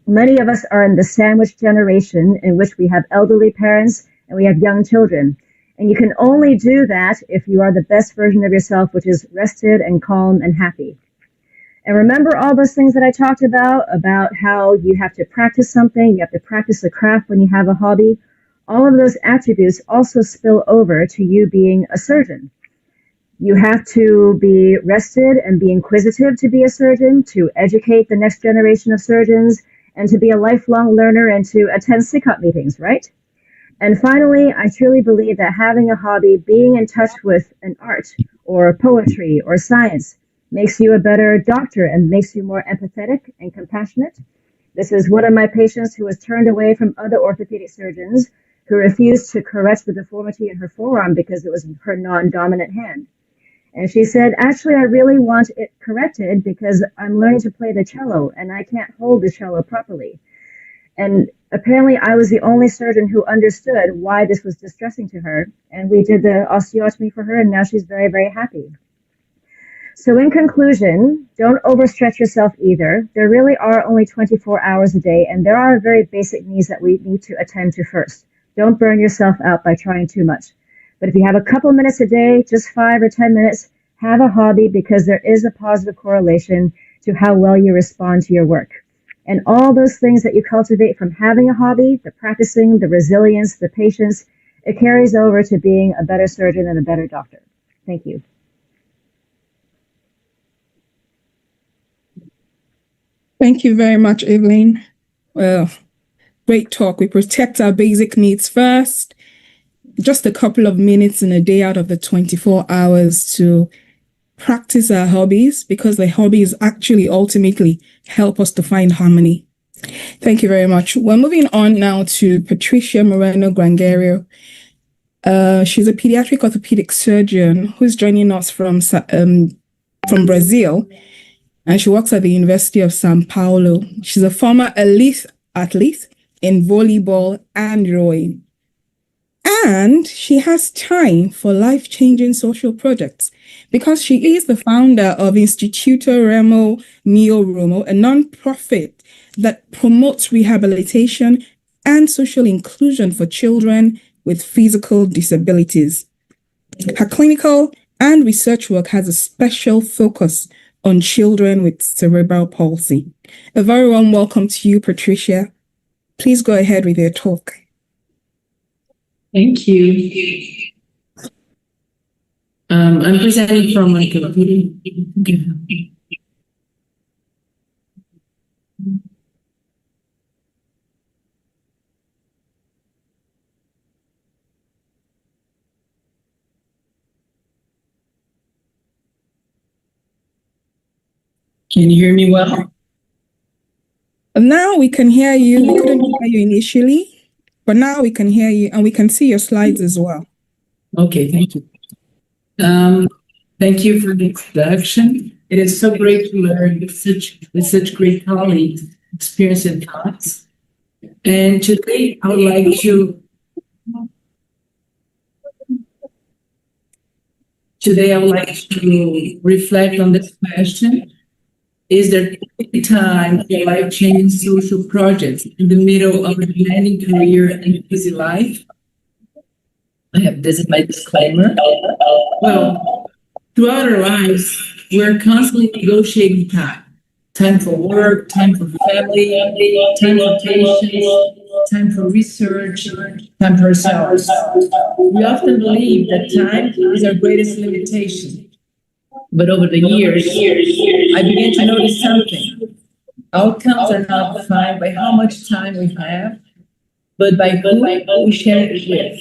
many of us are in the sandwich generation in which we have elderly parents and we have young children. And you can only do that if you are the best version of yourself, which is rested and calm and happy. And remember all those things that I talked about how you have to practice something, you have to practice a craft when you have a hobby. All of those attributes also spill over to you being a surgeon. You have to be rested and be inquisitive to be a surgeon, to educate the next generation of surgeons, and to be a lifelong learner and to attend SICOT meetings, right? And finally, I truly believe that having a hobby, being in touch with an art or poetry or science, makes you a better doctor and makes you more empathetic and compassionate. This is one of my patients who was turned away from other orthopedic surgeons who refused to correct the deformity in her forearm because it was her non-dominant hand. And she said, actually, I really want it corrected because I'm learning to play the cello and I can't hold the cello properly. And apparently I was the only surgeon who understood why this was distressing to her. And we did the osteotomy for her, and now she's very, very happy. So in conclusion, don't overstretch yourself either. There really are only 24 hours a day, and there are very basic needs that we need to attend to first. Don't burn yourself out by trying too much. But if you have a couple minutes a day, just 5 or 10 minutes, have a hobby because there is a positive correlation to how well you respond to your work. And all those things that you cultivate from having a hobby, the practicing, the resilience, the patience, it carries over to being a better surgeon and a better doctor. Thank you. Thank you very much, Evelyn. Well, great talk. We protect our basic needs first. Just a couple of minutes in a day out of the 24 hours to practice our hobbies, because the hobbies actually ultimately help us to find harmony. Thank you very much. We're moving on now to Patricia Moreno Grangerio. She's a pediatric orthopedic surgeon who's joining us from Brazil, and she works at the University of São Paulo. She's a former elite athlete in volleyball and rowing. And she has time for life-changing social projects because she is the founder of Instituto Remo Mio Romo, a non-profit that promotes rehabilitation and social inclusion for children with physical disabilities. Her clinical and research work has a special focus on children with cerebral palsy. A very warm welcome to you, Patricia. Please go ahead with your talk. Thank you. I'm presenting from my computer. Can you hear me well? Now we can hear you. We couldn't hear you initially, but now we can hear you and we can see your slides as well. Okay, thank you. Thank you for the introduction. It is so great to learn with such great colleagues, experience and thoughts. And today I would like to reflect on this question. Is there any time for life-changing social projects in the middle of a demanding career and busy life? This is my disclaimer. Well, throughout our lives, we're constantly negotiating time. Time for work, time for family, time for patients, time for research, time for ourselves. We often believe that time is our greatest limitation. But over the years, I began to notice something. Outcomes are not defined by how much time we have, but by who we share it with.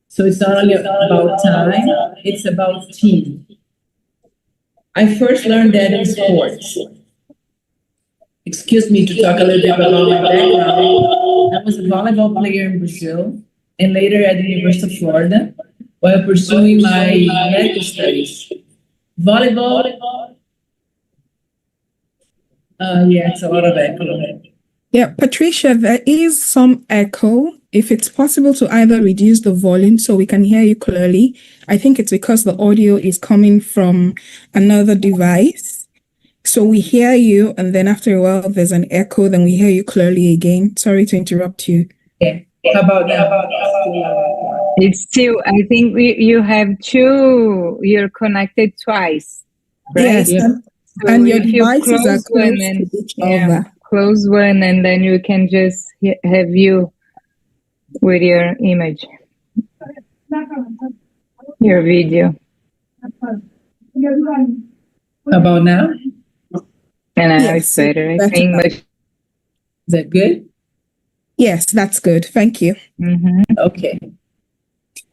So it's not only about time, it's about team. I first learned that in sports. Excuse me to talk a little bit about my background. I was a volleyball player in Brazil and later at the University of Florida while pursuing my medical studies. Volleyball. It's a lot of echo. Yeah, Patricia, there is some echo. If it's possible to either reduce the volume so we can hear you clearly. I think it's because the audio is coming from another device. So we hear you, and then after a while, there's an echo, then we hear you clearly again. Sorry to interrupt you. Okay. How about now? It's still, I think you have you're connected twice, right? Yes, Yeah. And your devices are close to each other. Close one, and then you can just have you with your image, your video. How about now? And now it's better, I think. But is that good? Yes, that's good. Thank you. Mm-hmm.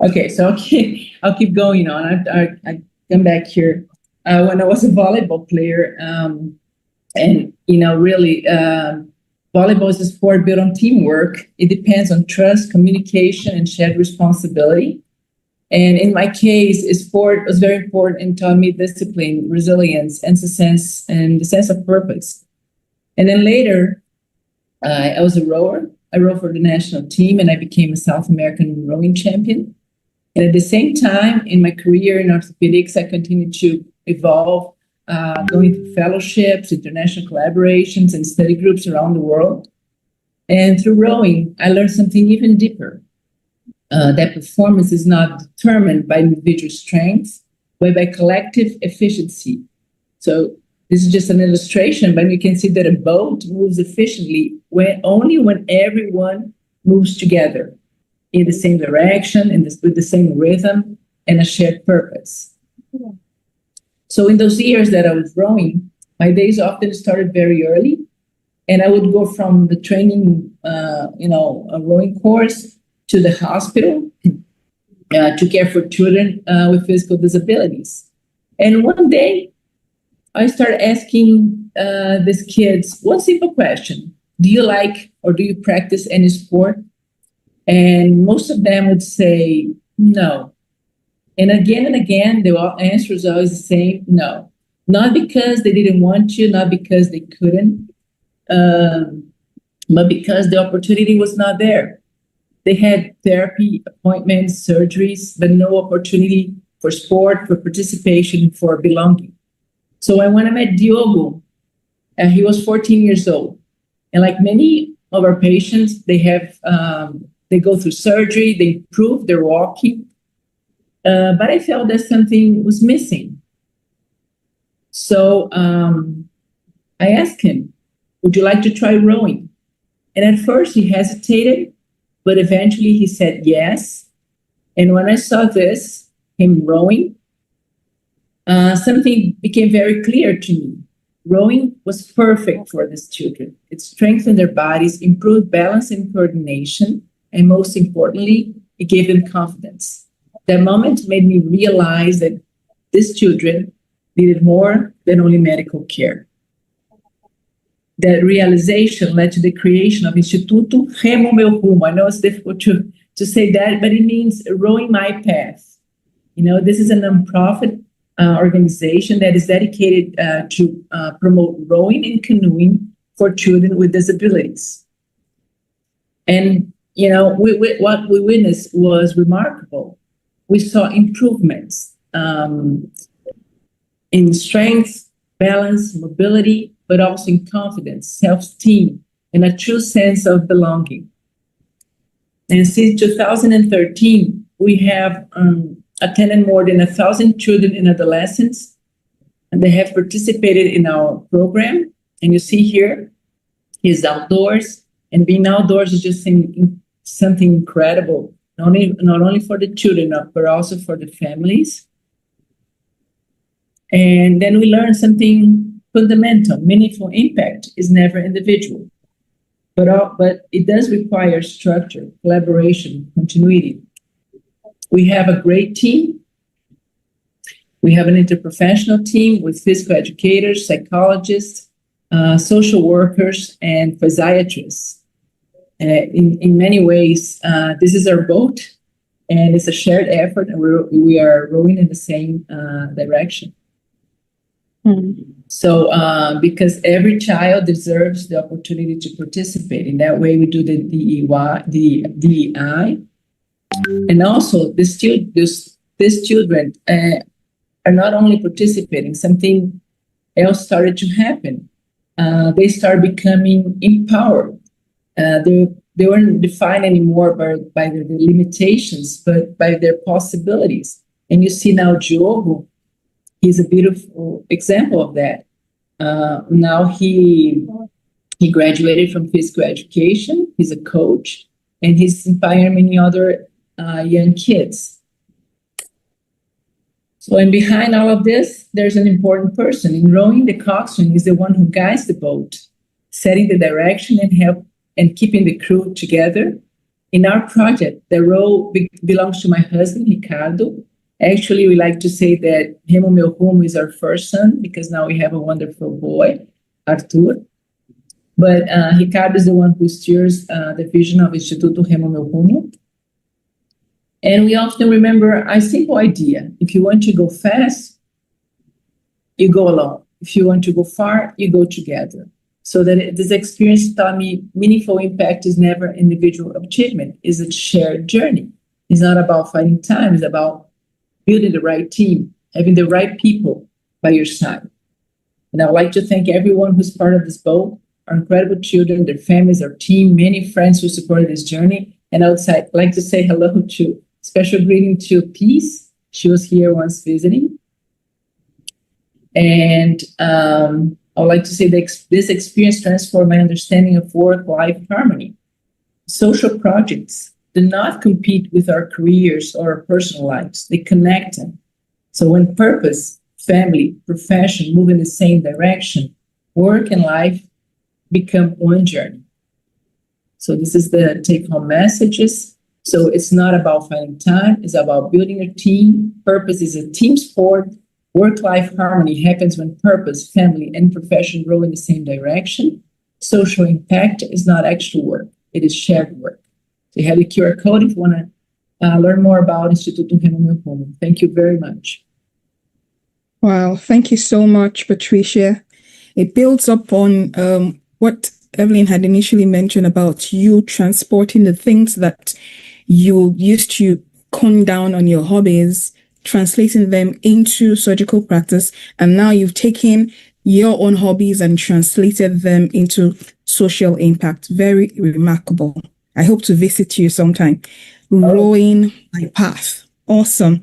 Okay, so I'll keep going on. I come back here. When I was a volleyball player, and really, volleyball is a sport built on teamwork. It depends on trust, communication, and shared responsibility. And in my case, sport was very important and taught me discipline, resilience, and the sense of purpose. And then later, I was a rower. I rowed for the national team, and I became a South American rowing champion. And at the same time, in my career in orthopedics, I continued to evolve, going through fellowships, international collaborations, and study groups around the world. And through rowing, I learned something even deeper, that performance is not determined by individual strengths, but by collective efficiency. So this is just an illustration, but you can see that a boat moves efficiently only when everyone moves together in the same direction, with the same rhythm and a shared purpose. So in those years that I was rowing, my days often started very early And I would go from the training, a rowing course to the hospital to care for children with physical disabilities. And one day, I started asking these kids one simple question: do you like or do you practice any sport? And most of them would say no. And again, the answer is always the same: no. Not because they didn't want to, not because they couldn't, but because the opportunity was not there. They had therapy appointments, surgeries, but no opportunity for sport, for participation, for belonging. So when I met Diogo, he was 14 years old. And like many of our patients, they go through surgery, they improve their walking. But I felt that something was missing. So I asked him, would you like to try rowing? And at first he hesitated, but eventually he said yes. And when I saw him rowing, something became very clear to me. Rowing was perfect for these children. It strengthened their bodies, improved balance and coordination, and most importantly, it gave them confidence. That moment made me realize that these children needed more than only medical care. That realization led to the creation of Instituto Remo Meu Rumo. I know it's difficult to say that, but it means rowing my path. This is a nonprofit organization that is dedicated to promote rowing and canoeing for children with disabilities. And, what we witnessed was remarkable. We saw improvements in strength, balance, mobility, but also in confidence, self-esteem, and a true sense of belonging. And since 2013, we have attended more than 1,000 children and adolescents, and they have participated in our program. And you see here, he's outdoors, and being outdoors is just something incredible, not only for the children, but also for the families. And then we learned something fundamental: meaningful impact is never individual, but it does require structure, collaboration, continuity. We have a great team. We have an interprofessional team with physical educators, psychologists, social workers, and physiatrists. In many ways, this is our boat, and it's a shared effort, and we are rowing in the same direction. So, because every child deserves the opportunity to participate. In that way, we do the DEI. And also, these children are not only participating, something else started to happen. They start becoming empowered. They weren't defined anymore by their limitations, but by their possibilities. And you see now Diogo, he's a beautiful example of that. Now he graduated from physical education. He's a coach, and he's inspiring many other young kids. So, and behind all of this, there's an important person. In rowing, the coxswain is the one who guides the boat, setting the direction and keeping the crew together. In our project, the row belongs to my husband, Ricardo. Actually, we like to say that Remo Meu Rumo is our first son, because now we have a wonderful boy, Arthur. But Ricardo is the one who steers the vision of Instituto Remo Meu Rumo. And we often remember a simple idea: if you want to go fast, you go alone. If you want to go far, you go together. So that this experience taught me meaningful impact is never individual achievement, it's a shared journey. It's not about fighting time, it's about building the right team, having the right people by your side. And I would like to thank everyone who's part of this boat, our incredible children, their families, our team, many friends who supported this journey. And I would like to say hello to, special greeting to Peace. She was here once visiting. And I would like to say that this experience transformed my understanding of work-life harmony. Social projects do not compete with our careers or our personal lives. They connect them. So when purpose, family, profession move in the same direction, work and life become one journey. So this is the take-home messages. So it's not about finding time, it's about building a team. Purpose is a team sport. Work-life harmony happens when purpose, family, and profession grow in the same direction. Social impact is not extra work, it is shared work. So you have the QR code if you want to learn more about Instituto Remo Meu Como. Thank you very much. Wow, thank you so much, Patricia. It builds up on what Evelyn had initially mentioned about you transporting the things that you used to come down on your hobbies, translating them into surgical practice, and now you've taken your own hobbies and translated them into social impact. Very remarkable. I hope to visit you sometime. Rowing my path. Awesome.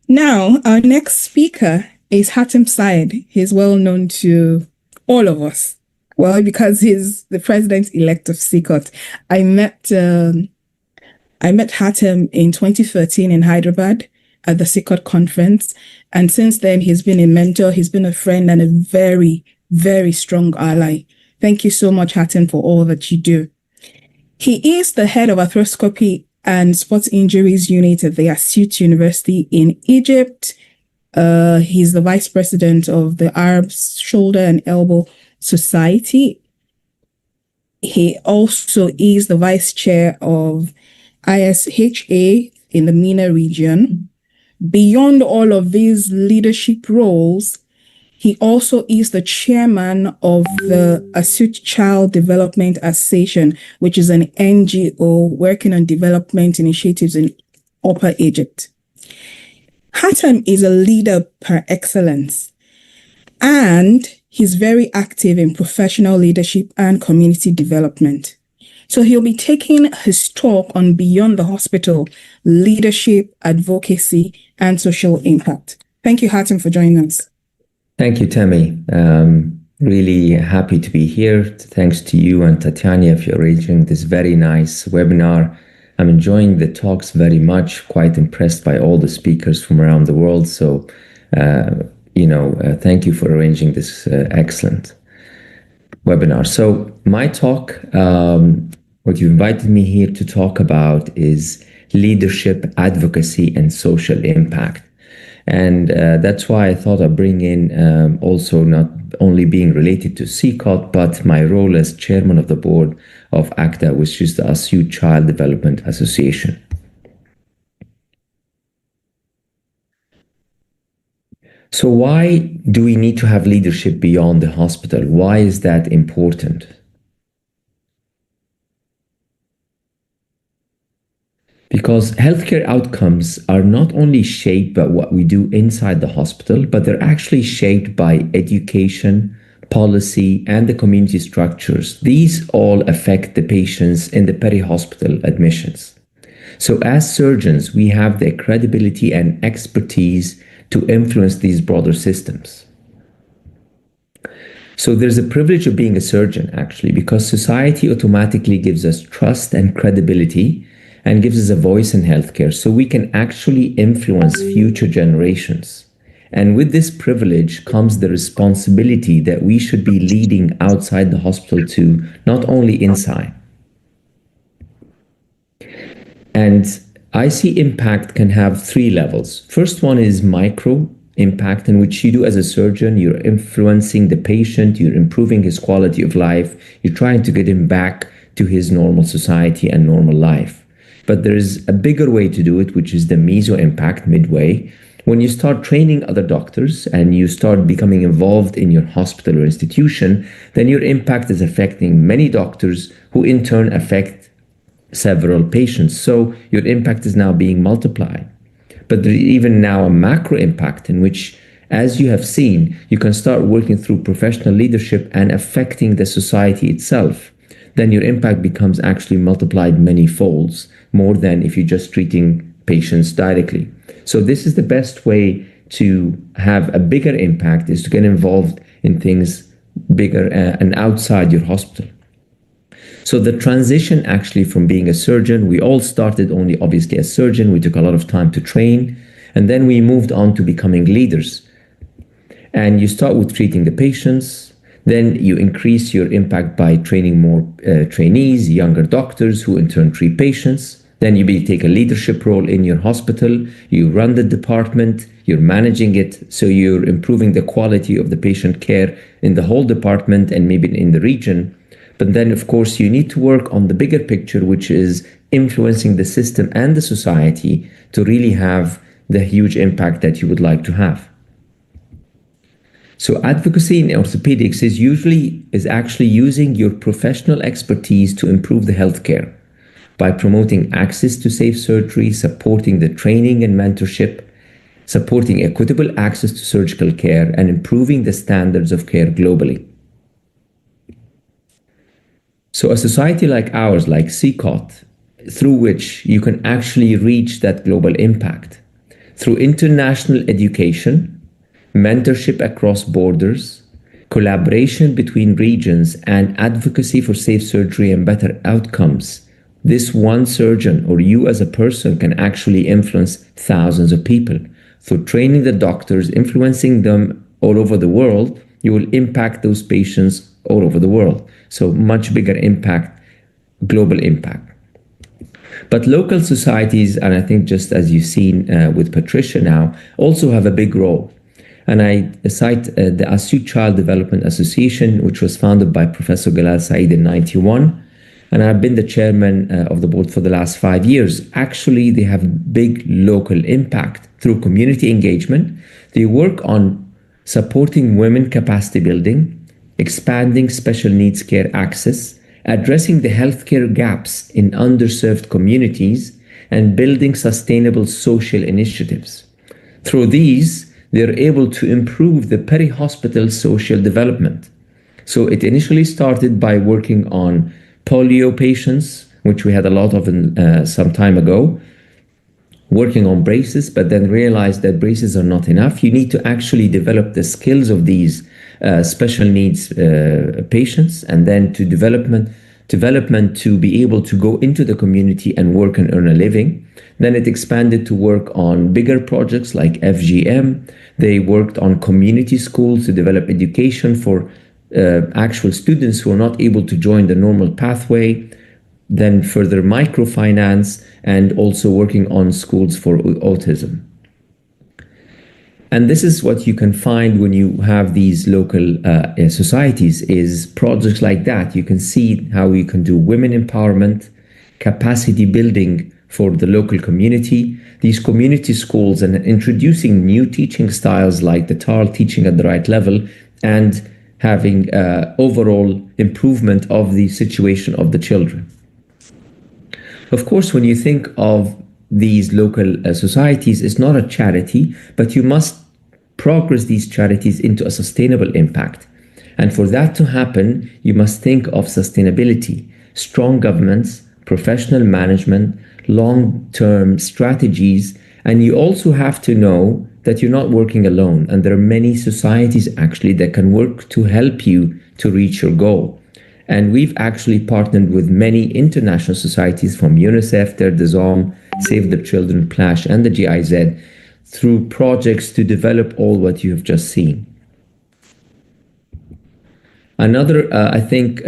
Now, our next speaker is Hatem Syed. He's well known to all of us. Well, because he's the president-elect of SICOT. I met Hatem in 2013 in Hyderabad at the SICOT conference. And since then, he's been a mentor, he's been a friend, and a very, very strong ally. Thank you so much, Hatem, for all that you do. He is the head of arthroscopy and sports injuries unit at the Asyut University in Egypt. He's the vice president of the Arab Shoulder and Elbow Society. He also is the vice chair of ISHA in the MENA region. Beyond all of these leadership roles, he also is the chairman of the Asyut Child Development Association, which is an NGO working on development initiatives in Upper Egypt. Hatem is a leader par excellence, and he's very active in professional leadership and community development. So he'll be taking his talk on Beyond the Hospital, leadership, advocacy, and social impact. Thank you, Hatem, for joining us. Thank you, Temi. Really happy to be here. Thanks to you and Tatiana for arranging this very nice webinar. I'm enjoying the talks very much, quite impressed by all the speakers from around the world. So, thank you for arranging this excellent webinar. So my talk, what you invited me here to talk about is leadership, advocacy, and social impact. And that's why I thought I'd bring in also not only being related to SICOT, but my role as chairman of the board of ACTA, which is the Asyut Child Development Association. So why do we need to have leadership beyond the hospital? Why is that important? Because healthcare outcomes are not only shaped by what we do inside the hospital, but they're actually shaped by education, policy, and the community structures. These all affect the patients in the peri-hospital admissions. So as surgeons, we have the credibility and expertise to influence these broader systems. So there's a privilege of being a surgeon, actually, because society automatically gives us trust and credibility and gives us a voice in healthcare, so we can actually influence future generations. And with this privilege comes the responsibility that we should be leading outside the hospital too, not only inside. And I see impact can have three levels. First one is micro impact, in which you do as a surgeon, you're influencing the patient, you're improving his quality of life, you're trying to get him back to his normal society and normal life. But there is a bigger way to do it, which is the meso impact, midway. When you start training other doctors and you start becoming involved in your hospital or institution, then your impact is affecting many doctors who in turn affect several patients. So your impact is now being multiplied. But there's even now a macro impact in which, as you have seen, you can start working through professional leadership and affecting the society itself. Then your impact becomes actually multiplied many folds, more than if you're just treating patients directly. So this is the best way to have a bigger impact, is to get involved in things bigger and outside your hospital. So the transition actually from being a surgeon, we all started only obviously as surgeon, we took a lot of time to train, and then we moved on to becoming leaders. And you start with treating the patients, Then you increase your impact by training more trainees, younger doctors who in turn treat patients. Then you take a leadership role in your hospital. You run the department, you're managing it, so you're improving the quality of the patient care in the whole department and maybe in the region. But then, of course, you need to work on the bigger picture, which is influencing the system and the society to really have the huge impact that you would like to have. So advocacy in orthopedics is actually using your professional expertise to improve the healthcare by promoting access to safe surgery, supporting the training and mentorship, supporting equitable access to surgical care, and improving the standards of care globally. So a society like ours, like SICOT, through which you can actually reach that global impact through international education, mentorship across borders, collaboration between regions, and advocacy for safe surgery and better outcomes. This one surgeon or you as a person can actually influence thousands of people. Through training the doctors, influencing them all over the world, you will impact those patients all over the world. So much bigger impact, global impact. But local societies, and I think just as you've seen with Patricia now, also have a big role. And I cite the Astute Child Development Association, which was founded by Professor Galal Saeed in 1991. And I've been the chairman of the board for the last 5 years. Actually, they have big local impact through community engagement. They work on supporting women capacity building, expanding special needs care access, addressing the healthcare gaps in underserved communities, and building sustainable social initiatives. Through these, they're able to improve the peri-hospital social development. So it initially started by working on polio patients, which we had a lot of some time ago, working on braces, but then realized that braces are not enough. You need to actually develop the skills of these special needs patients, and then to development to be able to go into the community and work and earn a living. Then it expanded to work on bigger projects like FGM. They worked on community schools to develop education for actual students who are not able to join the normal pathway. Then further microfinance, and also working on schools for autism. And this is what you can find when you have these local societies, is projects like that. You can see how you can do women empowerment, capacity building for the local community, these community schools, and introducing new teaching styles like the TARL, teaching at the right level, and having overall improvement of the situation of the children. Of course, when you think of these local societies, it's not a charity, but you must progress these charities into a sustainable impact. And for that to happen, you must think of sustainability, strong governance, professional management, long-term strategies, and you also have to know that you're not working alone, and there are many societies actually that can work to help you to reach your goal. And we've actually partnered with many international societies from UNICEF, Terre des Hommes, Save the Children, PLASH, and the GIZ through projects to develop all what you have just seen. Another, I think,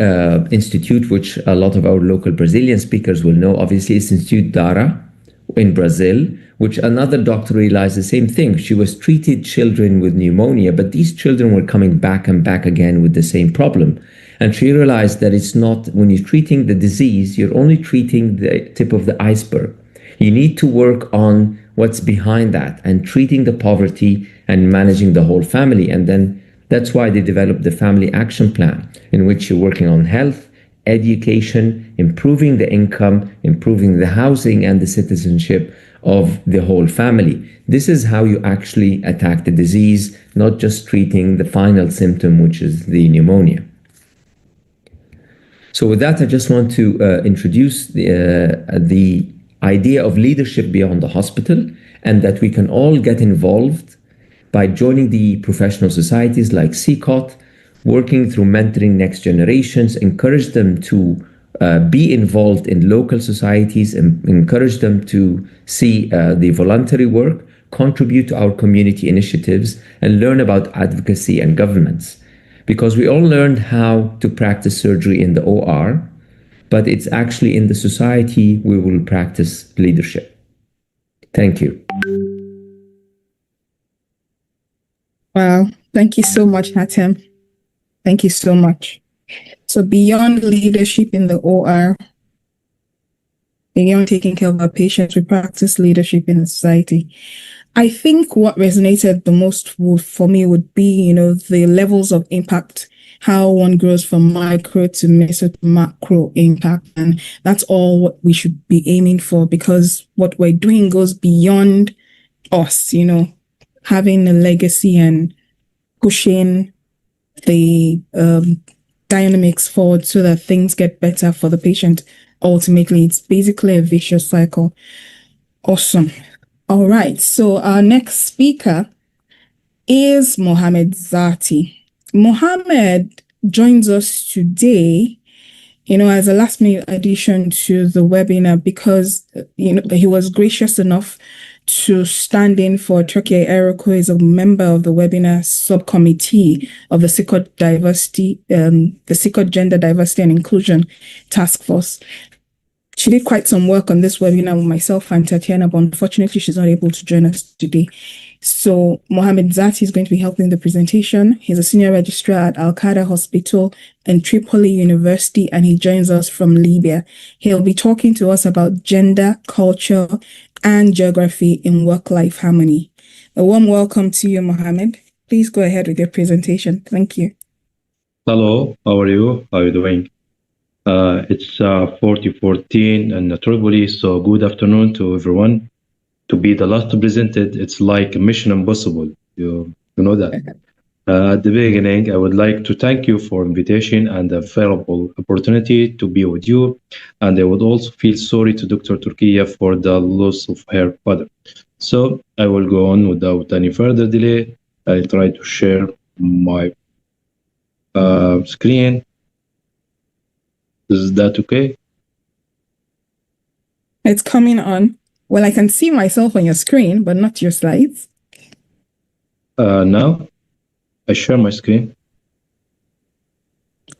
institute which a lot of our local Brazilian speakers will know, obviously, is Institute Dara in Brazil, which another doctor realized the same thing. She was treated children with pneumonia, but these children were coming back and back again with the same problem. And she realized that it's not, when you're treating the disease, you're only treating the tip of the iceberg. You need to work on what's behind that and treating the poverty and managing the whole family. And then that's why they developed the Family Action Plan, in which you're working on health, education, improving the income, improving the housing and the citizenship of the whole family. This is how you actually attack the disease, not just treating the final symptom, which is the pneumonia. So with that, I just want to introduce the idea of leadership beyond the hospital, and that we can all get involved by joining the professional societies like SICOT, working through mentoring next generations, encourage them to be involved in local societies, and encourage them to see the voluntary work, contribute to our community initiatives, and learn about advocacy and governments. because we all learned how to practice surgery in the OR, but it's actually in the society we will practice leadership. Thank you. Wow. Thank you so much, Hatem. Thank you so much. So beyond leadership in the OR, beyond taking care of our patients, we practice leadership in the society. I think what resonated the most for me would be, the levels of impact, how one grows from micro to meso to macro impact. And that's all what we should be aiming for, because what we're doing goes beyond us, having a legacy and pushing the dynamics forward so that things get better for the patient. Ultimately, it's basically a vicious cycle. Awesome. All right. So our next speaker is Mohamed Zati. Mohamed joins us today, as a last minute addition to the webinar because, he was gracious enough to stand in for Turkia, Erouk, who is a member of the webinar subcommittee of the SICOT diversity, the SICOT Gender Diversity and Inclusion Task Force. She did quite some work on this webinar with myself and Tatiana, but unfortunately she's not able to join us today. So Mohamed Zati is going to be helping the presentation. He's a senior registrar at Al-Qaeda Hospital and Tripoli University, and he joins us from Libya. He'll be talking to us about gender, culture, and geography in work-life harmony. A warm welcome to you, Mohamed. Please go ahead with your presentation. Thank you. Hello, how are you? How are you doing? It's 4014 in Tripoli, so good afternoon to everyone. To be the last presented, it's like Mission Impossible. You know that. At the beginning, I would like to thank you for invitation and the favorable opportunity to be with you. And I would also feel sorry to Dr. Turkia for the loss of her father. So I will go on without any further delay. I'll try to share my screen. Is that okay? It's coming on. Well, I can see myself on your screen, but not your slides. Now I share my screen.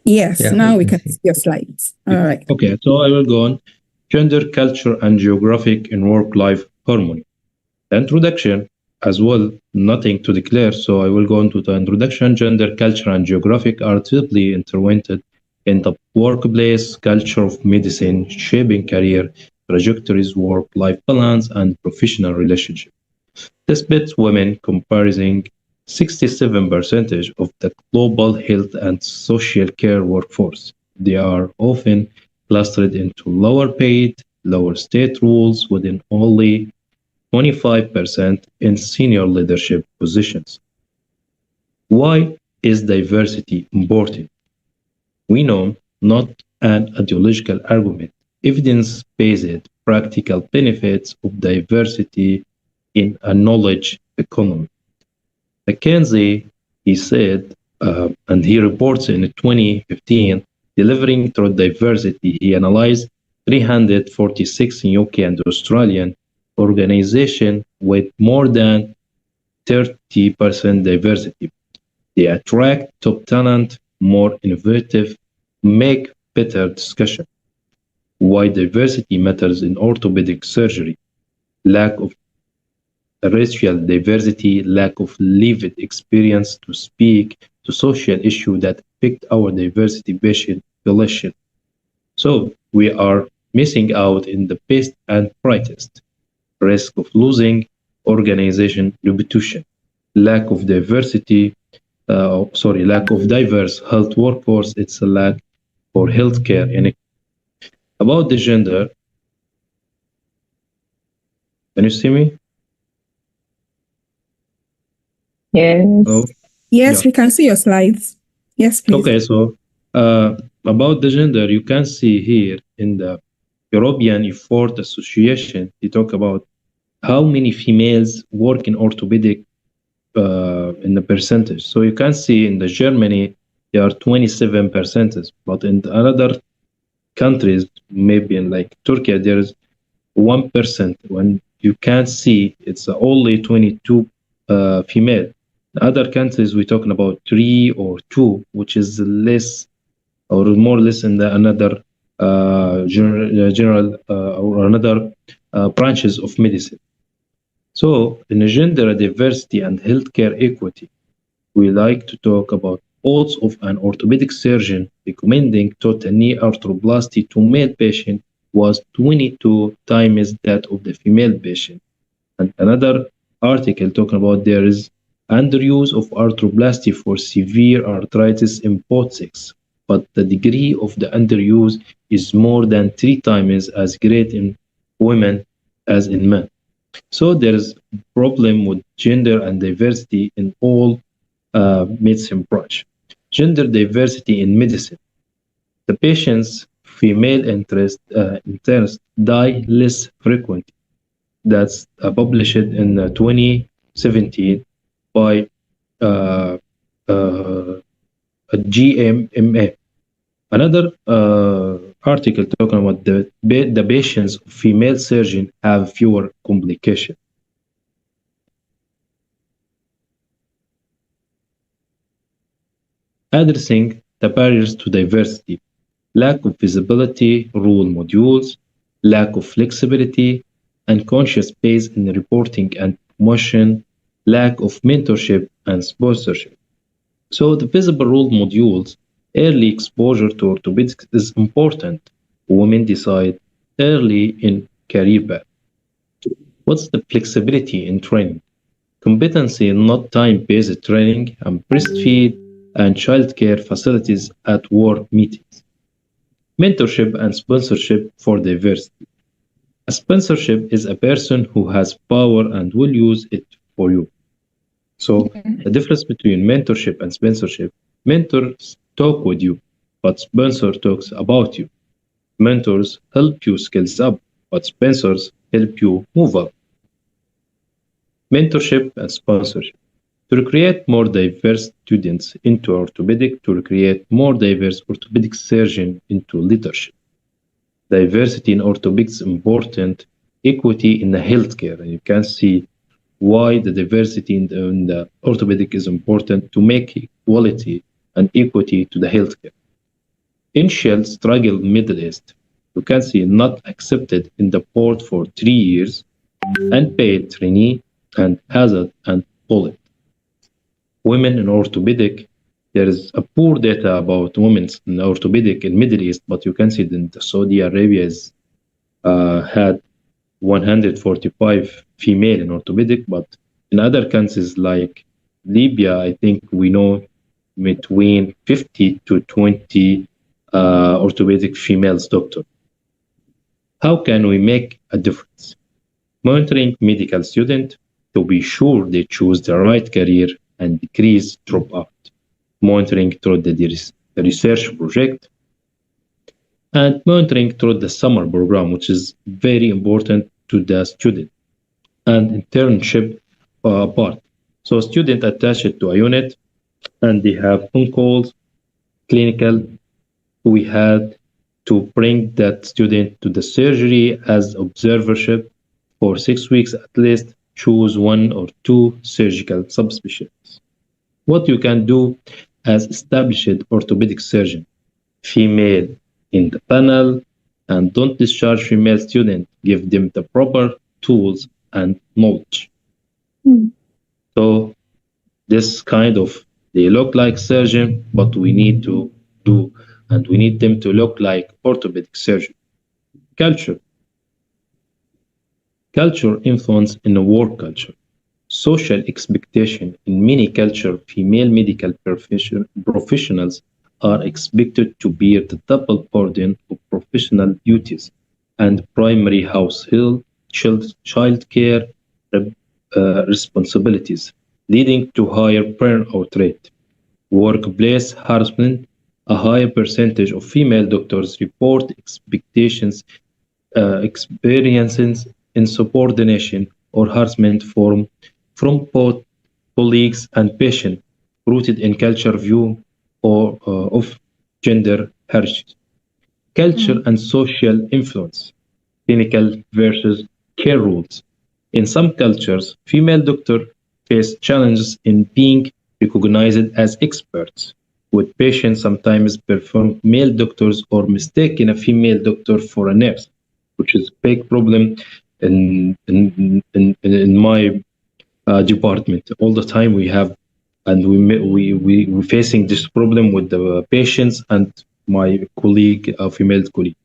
Yes, now we can see your slides. All right. Okay, so I will go on. Gender, culture, and geographic in work-life harmony. Introduction as well, nothing to declare. So I will go on to the introduction. Gender, culture, and geographic are deeply intertwined in the workplace culture of medicine, shaping career trajectories, work-life balance, and professional relationships. Despite women comprising 67% of the global health and social care workforce, they are often clustered into lower paid, lower state roles within only 25% in senior leadership positions. Why is diversity important? We know not an ideological argument, evidence-based practical benefits of diversity in a knowledge economy. McKinsey, he said, and he reports in 2015, delivering through diversity, he analyzed 346 UK and Australian organizations with more than 30% diversity. They attract top talent, more innovative, make better discussion. Why diversity matters in orthopedic surgery. Lack of racial diversity, lack of lived experience to speak to social issues that affect our diversity patient population. So we are missing out in the best and brightest. Risk of losing organization reputation. Lack of diversity, lack of diverse health workforce, it's a lack for healthcare inequity. About the gender, can you see me? Yes. Oh, Yes, yeah. we can see your slides. Yes, please. Okay, so about the gender, you can see here in the European Effort Association, they talk about how many females work in orthopedic in the percentage. So you can see in the Germany, there are 27%, but in the other countries, maybe in like Turkey, there is 1%. When you can see it's only 22 female. In other countries, we're talking about 3 or 2, which is less or more or less in the another general or another branches of medicine. So, in gender diversity and healthcare equity, we like to talk about odds of an orthopedic surgeon recommending total knee arthroplasty to male patient was 22 times that of the female patient. And another article talking about there is underuse of arthroplasty for severe arthritis in both sex, but the degree of the underuse is more than 3 times as great in women as in men. So there is problem with gender and diversity in all medicine branch. Gender diversity in medicine. The patient's female interest die less frequently. That's published in 2017 by GMMA. Another article talking about the patients of female surgeon have fewer complications. Addressing the barriers to diversity, lack of visibility, rule modules, lack of flexibility, unconscious bias in reporting and promotion, lack of mentorship and sponsorship. So the visible role modules, early exposure to orthopedics is important. Women decide early in career path. What's the flexibility in training? Competency in not time-based training and breastfeed and childcare facilities at work meetings. Mentorship and sponsorship for diversity. A sponsorship is a person who has power and will use it for you. So the difference between mentorship and sponsorship, mentors talk with you, but sponsor talks about you. Mentors help you skills up, but sponsors help you move up. Mentorship and sponsorship. To recruit more diverse students into orthopedic, to recruit more diverse orthopedic surgeons into leadership. Diversity in orthopedics is important, equity in the healthcare, and you can see why the diversity in the orthopedic is important to make equality and equity to the healthcare. Initial struggle Middle East, you can see not accepted in the board for 3 years, unpaid trainee and hazard and bullet. Women in orthopedic, there is a poor data about women in orthopedic in Middle East, but you can see that Saudi Arabia had 145 female in orthopedic, but in other countries like Libya, I think we know between 50 to 20 orthopedic females doctor. How can we make a difference? Monitoring medical students to be sure they choose the right career and decrease dropout. Monitoring through the research project, and monitoring through the summer program, which is very important to the student, and internship part. So student attached to a unit, and they have on-calls, clinical. We had to bring that student to the surgery as observership for 6 weeks at least, choose 1 or 2 surgical subspecialties. What you can do as established orthopedic surgeon, female in the panel, and don't discharge female students, give them the proper tools and knowledge. So this kind of, they look like surgeon, but we need to do, and we need them to look like orthopedic surgeon. Culture. Culture influence in the work culture. Social expectation in many cultures, female medical professionals are expected to bear the double burden of professional duties and primary household, child care responsibilities, leading to higher burnout rate. Workplace harassment, a higher percentage of female doctors report experiences insubordination or harassment from both colleagues and patients, rooted in culture view or of gender heritage. Culture and social influence, clinical versus care rules. In some cultures, female doctor face challenges in being recognized as experts, with patients sometimes perform male doctors or mistaking a female doctor for a nurse, which is a big problem in my department. All the time we have, and we're facing this problem with the patients and my colleague, a female colleague.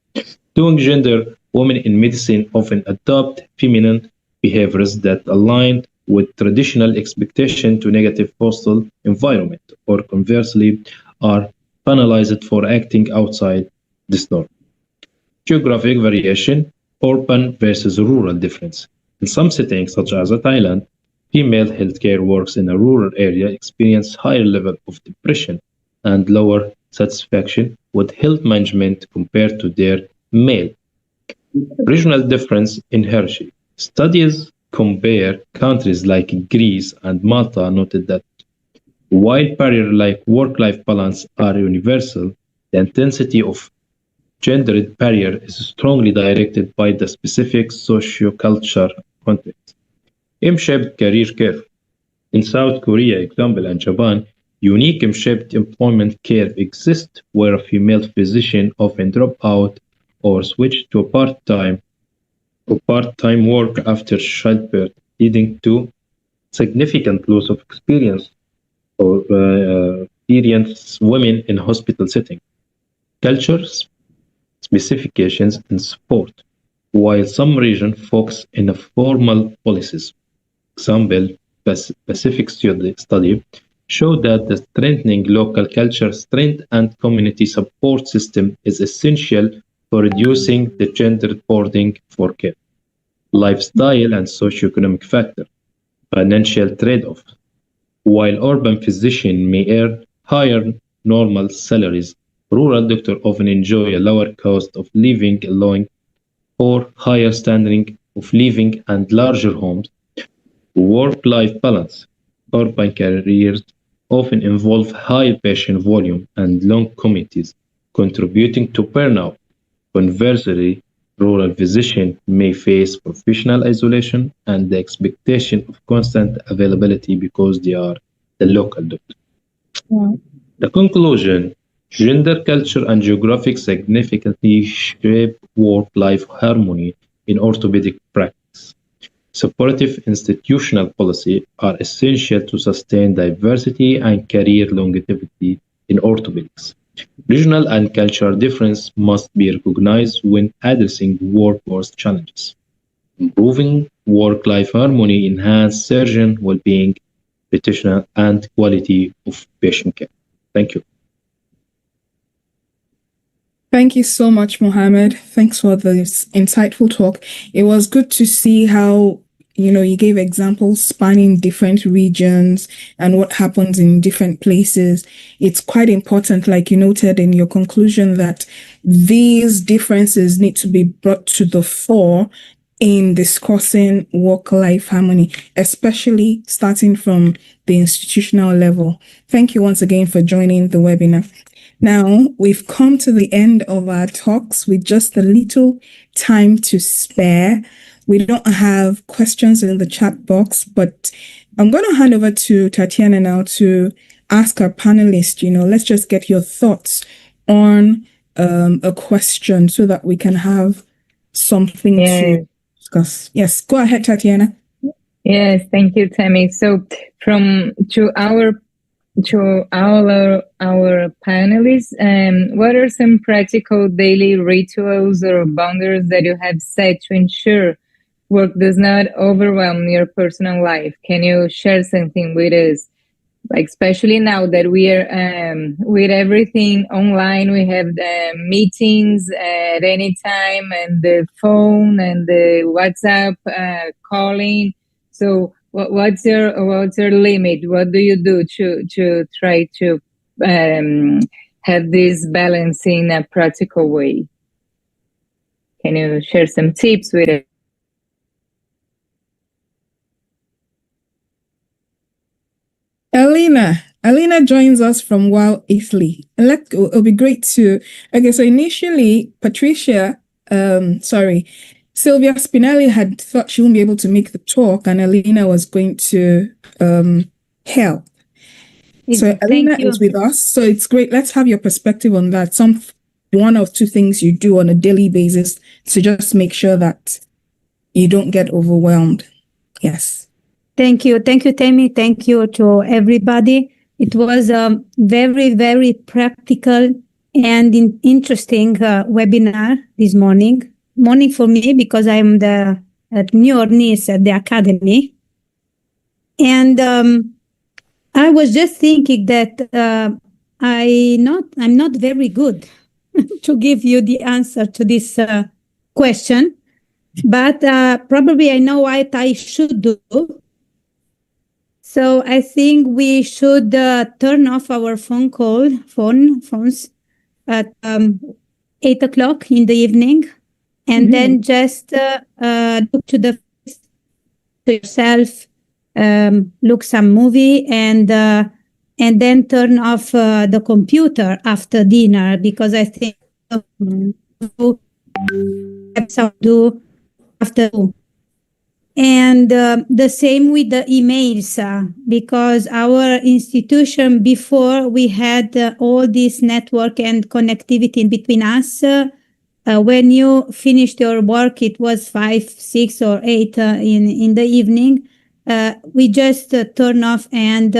Doing gender, women in medicine often adopt feminine behaviors that align with traditional expectation to negative hostile environment, or conversely, are penalized for acting outside this norm. Geographic variation, urban versus rural difference. In some settings, such as Thailand, female healthcare workers in a rural area experience higher level of depression and lower satisfaction with health management compared to their male. Regional difference in hierarchy. Studies compare countries like Greece and Malta noted that while barriers like work-life balance are universal, the intensity of gendered barrier is strongly directed by the specific socio-cultural context. M-shaped career curve. In South Korea, example, and Japan, unique M-shaped employment curve exists where a female physician often drop out or switch to a part-time work after childbirth, leading to significant loss of experience or experienced women in hospital setting. Cultures, specifications, and support. While some regions focus on formal policies, example, Pacific study show that the strengthening local culture strength and community support system is essential for reducing the gender burden for care. Lifestyle and socioeconomic factor, financial trade-off. While urban physicians may earn higher normal salaries, rural doctors often enjoy a lower cost of living, allowing for higher standard of living and larger homes. Work-life balance. Urban careers often involve high patient volume and long commutes, contributing to burnout. Conversely, rural physicians may face professional isolation and the expectation of constant availability because they are the local doctor. Yeah. The conclusion, gender, culture, and geographic significantly shape work-life harmony in orthopedic practice. Supportive institutional policy are essential to sustain diversity and career longevity in orthopedics. Regional and cultural difference must be recognized when addressing workforce challenges. Improving work-life harmony enhance surgeon well-being, practitioner, and quality of patient care. Thank you. Thank you so much, Mohammed. Thanks for this insightful talk. It was good to see how, you gave examples spanning different regions and what happens in different places. It's quite important, like you noted in your conclusion, that these differences need to be brought to the fore in discussing work-life harmony, especially starting from the institutional level. Thank you once again for joining the webinar. Now, we've come to the end of our talks with just a little time to spare. We don't have questions in the chat box, but I'm going to hand over to Tatiana now to ask our panelists, let's just get your thoughts on a question so that we can have something to discuss. Yes, go ahead, Tatiana. Yes, thank you, Tammy. So to our panelists, what are some practical daily rituals or boundaries that you have set to ensure work does not overwhelm your personal life? Can you share something with us? Like, especially now that we are with everything online, we have the meetings at any time and the phone and the WhatsApp calling. So what's your limit? What do you do to try to have this balance in a practical way? Can you share some tips with it? Elena joins us from Wow, Italy. And it'll be great to, okay, so initially, Patricia, Silvia Spinelli had thought she wouldn't be able to make the talk, and Elena was going to help. So Elena is with us. So it's great. Let's have your perspective on that. One or two things you do on a daily basis to just make sure that you don't get overwhelmed. Yes. Thank you. Thank you, Temi. Thank you to everybody. It was a very, very practical and interesting webinar this morning. Morning for me because I'm the new niece at the academy. And I was just thinking that I'm not very good to give you the answer to this question, but probably I know what I should do. So I think we should turn off our phones at 8 o'clock in the evening, and then just look to yourself, look some movie, and then turn off the computer after dinner, because I think do after. And the same with the emails, because our institution, before we had all this network and connectivity in between us. When you finished your work, it was 5, 6, or 8 in the evening. We just turn off, and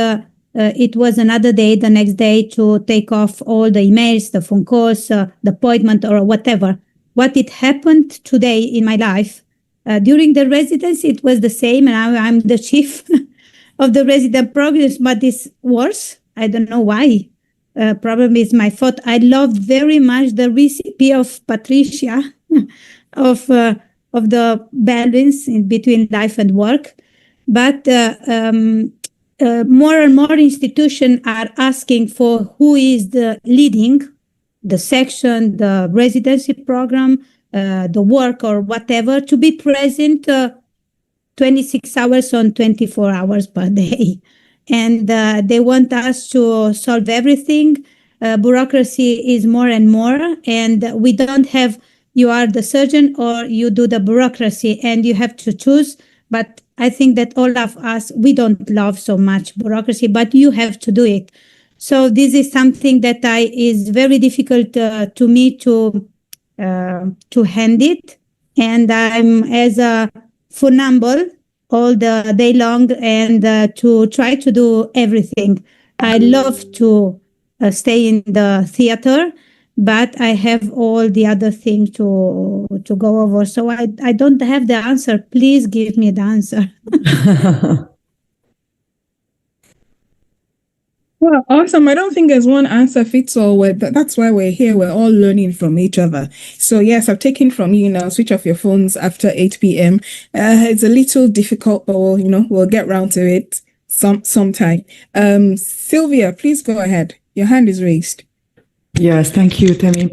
it was another day, the next day, to take off all the emails, the phone calls, the appointment, or whatever. What it happened today in my life, during the residency, it was the same, and I'm the chief of the resident programs, but it's worse. I don't know why. Probably it's my fault. I loved very much the recipe of Patricia of the balance in between life and work. But more and more institutions are asking for who is the leading the section, the residency program, the work or whatever, to be present 26 hours on 24 hours per day. And they want us to solve everything. Bureaucracy is more and more, and we don't have, you are the surgeon or you do the bureaucracy, and you have to choose. But I think that all of us, we don't love so much bureaucracy, but you have to do it. So this is something that is very difficult to me to hand it. And I'm as a funambule all the day long, and to try to do everything. I love to stay in the theater, but I have all the other things to go over. So I don't have the answer. Please give me the answer. Well, awesome. I don't think there's one answer fits all. That's why we're here. We're all learning from each other. So yes, I've taken from you now. Switch off your phones after 8 p.m. It's a little difficult, but we'll get round to it sometime. Silvia, please go ahead. Your hand is raised. Yes, thank you, Temi.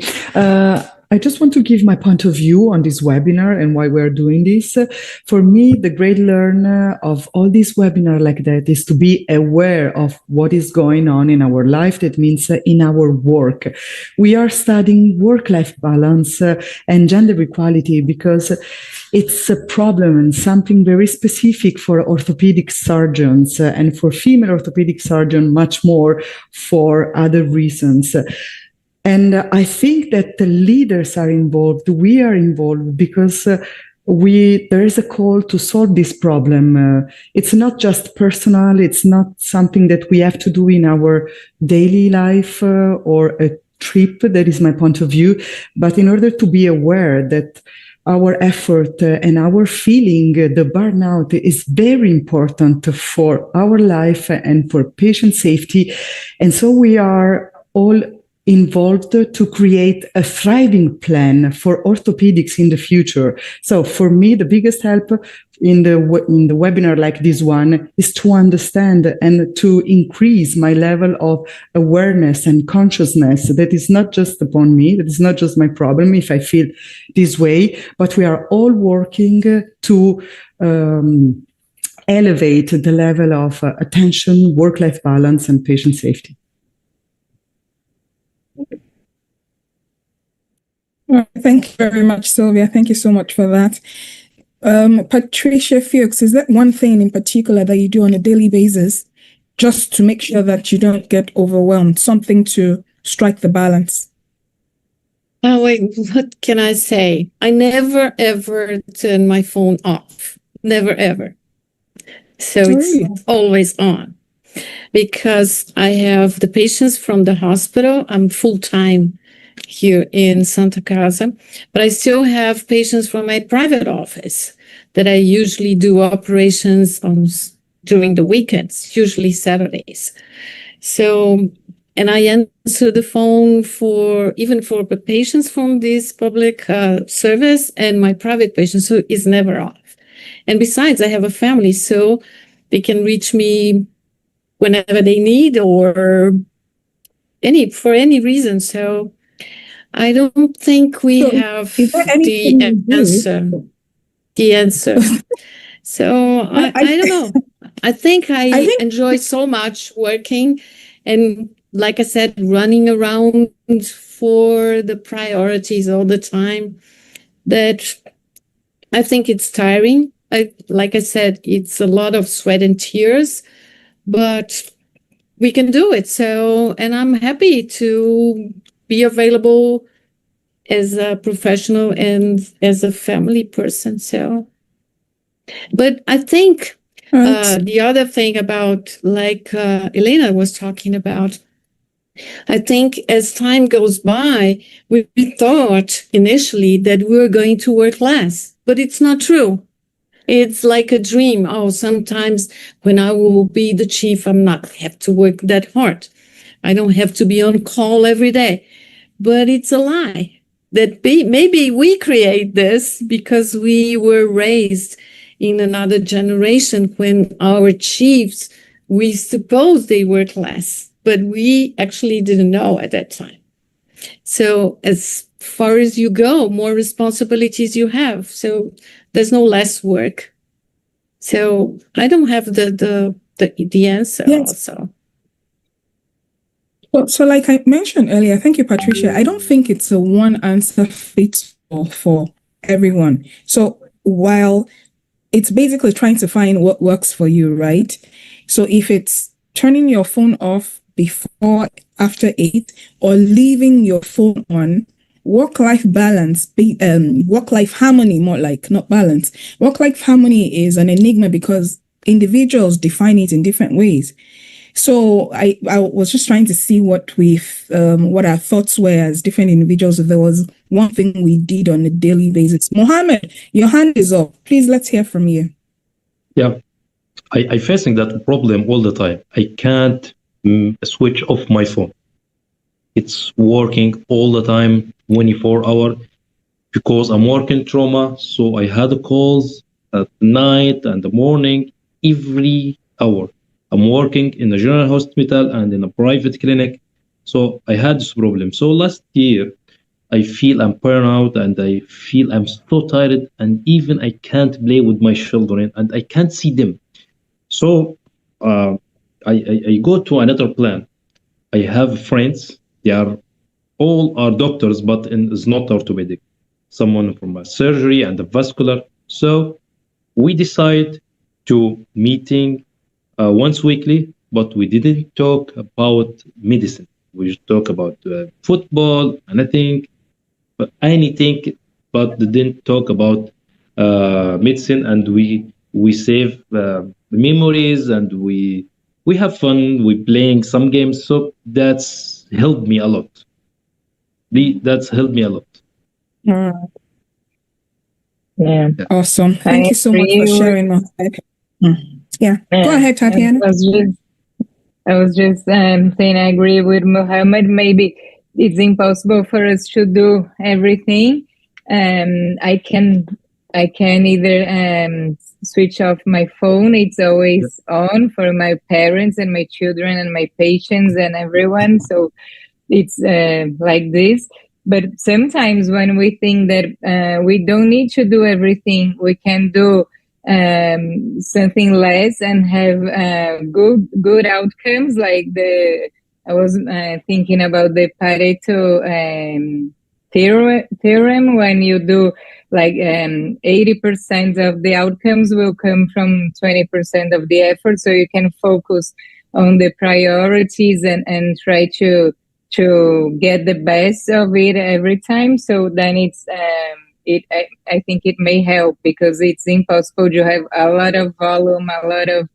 I just want to give my point of view on this webinar and why we're doing this. For me, the great learner of all these webinars like that is to be aware of what is going on in our life. That means in our work. We are studying work-life balance and gender equality because it's a problem and something very specific for orthopedic surgeons and for female orthopedic surgeons, much more for other reasons. And I think that the leaders are involved. We are involved because there is a call to solve this problem. It's not just personal. It's not something that we have to do in our daily life or a trip. That is my point of view. But in order to be aware that our effort and our feeling, the burnout is very important for our life and for patient safety. And so we are all involved to create a thriving plan for orthopedics in the future. So for me, the biggest help in the webinar like this one is to understand and to increase my level of awareness and consciousness. That is not just upon me. That is not just my problem if I feel this way, but we are all working to elevate the level of attention, work-life balance, and patient safety. Thank you very much, Silvia. Thank you so much for that. Patricia Fucs, is that one thing in particular that you do on a daily basis just to make sure that you don't get overwhelmed, something to strike the balance? Oh, wait, what can I say? I never, ever turn my phone off. Never, ever. So it's always on because I have the patients from the hospital. I'm full-time here in Santa Casa, but I still have patients from my private office that I usually do operations on during the weekends, usually Saturdays. So, and I answer the phone even for the patients from this public service and my private patients, so it's never off. And besides, I have a family, so they can reach me whenever they need or for any reason. So I don't think we have the answer. The answer. So I don't know. I think I enjoy so much working and, like I said, running around for the priorities all the time that I think it's tiring. Like I said, it's a lot of sweat and tears, but we can do it. So, and I'm happy to be available as a professional and as a family person. So, but I think the other thing about, like Elena was talking about, I think as time goes by, we thought initially that we were going to work less, but it's not true. It's like a dream. Oh, sometimes when I will be the chief, I'm not have to work that hard. I don't have to be on call every day. But it's a lie. That maybe we create this because we were raised in another generation when our chiefs, we suppose they work less, but we actually didn't know at that time. So as far as you go, more responsibilities you have. So there's no less work. So I don't have the answer also. Well, so like I mentioned earlier, thank you, Patricia. I don't think it's a one answer fits all for everyone. So while it's basically trying to find what works for you, right? So if it's turning your phone off before, after 8, or leaving your phone on, work-life balance, work-life harmony, more like, not balance. Work-life harmony is an enigma because individuals define it in different ways. So I was just trying to see what our thoughts were as different individuals. If there was one thing we did on a daily basis. Mohammed, your hand is up. Please, let's hear from you. Yeah, I facing that problem all the time. I can't switch off my phone. It's working all the time, 24 hours, because I'm working trauma. So I had calls at night and the morning, every hour. I'm working in a general hospital and in a private clinic. So I had this problem. So last year, I feel I'm burnout and I feel I'm so tired and even I can't play with my children and I can't see them. So I go to another plan. I have friends. They are all doctors, but it's not orthopedic. Someone from a surgery and a vascular. So we decide to meeting once weekly, but we didn't talk about medicine. We just talk about football, anything, but didn't talk about medicine. And we save memories and we have fun. We playing some games, so that's helped me a lot. That's helped me a lot. Yeah. Awesome. Thank you so much for sharing that. Yeah. Go ahead, Tatiana. I was just saying I agree with Mohammed. Maybe it's impossible for us to do everything. I can either switch off my phone. It's always on for my parents and my children and my patients and everyone. So it's like this. But sometimes when we think that we don't need to do everything, we can do something less and have good outcomes. Like I was thinking about the Pareto theorem when you do like 80% of the outcomes will come from 20% of the effort, so you can focus on the priorities and try to get the best of it every time. So then I think it may help, because it's impossible to have a lot of volume, a lot of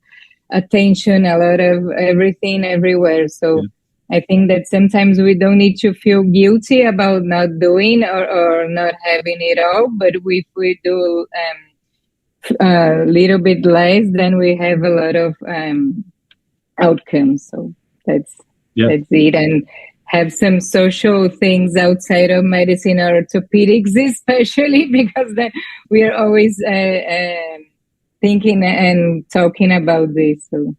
attention, a lot of everything everywhere. So I think that sometimes we don't need to feel guilty about not doing or not having it all, but if we do a little bit less, then we have a lot of outcomes. So that's it. And have some social things outside of medicine or orthopedics, especially because then we are always thinking and talking about this. So.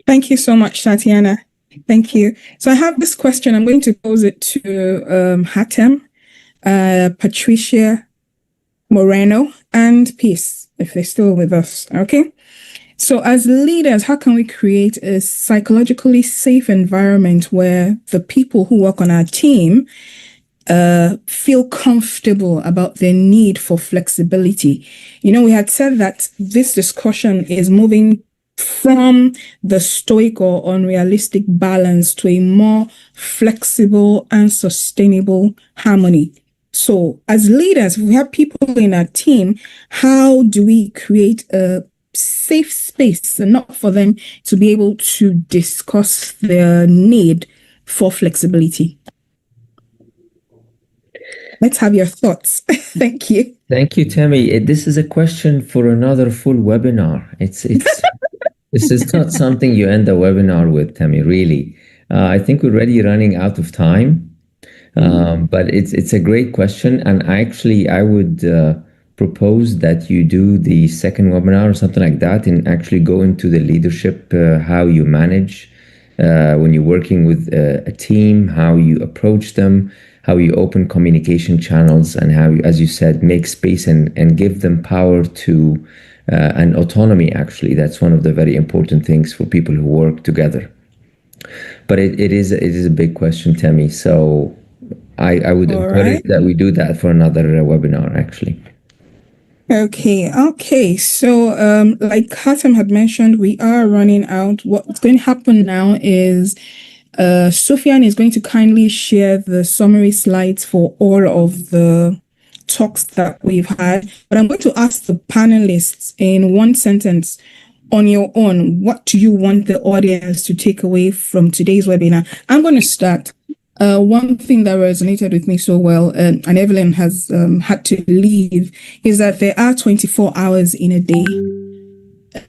Thank you so much, Tatiana. Thank you. So I have this question. I'm going to pose it to Hatem, Patricia, Moreno, and Peace, if they're still with us. Okay. So as leaders, how can we create a psychologically safe environment where the people who work on our team feel comfortable about their need for flexibility? You know, we had said that this discussion is moving from the stoic or unrealistic balance to a more flexible and sustainable harmony. So as leaders, if we have people in our team, how do we create a safe space enough for them to be able to discuss their need for flexibility? Let's have your thoughts. Thank you. Thank you, Temi. This is a question for another full webinar. It's this is not something you end a webinar with, Temi, really. I think we're already running out of time, but it's a great question. And I would propose that you do the second webinar or something like that and actually go into the leadership, how you manage when you're working with a team, how you approach them, how you open communication channels, and how you, as you said, make space and give them power to and autonomy. Actually, that's one of the very important things for people who work together. But it is a big question, Temi. So I would encourage that we do that for another webinar, actually. Okay. So, like Hatem had mentioned, we are running out. What's going to happen now is Sufyan is going to kindly share the summary slides for all of the talks that we've had. But I'm going to ask the panelists in one sentence, on your own, what do you want the audience to take away from today's webinar? I'm going to start. One thing that resonated with me so well, and Evelyn has had to leave, is that there are 24 hours in a day.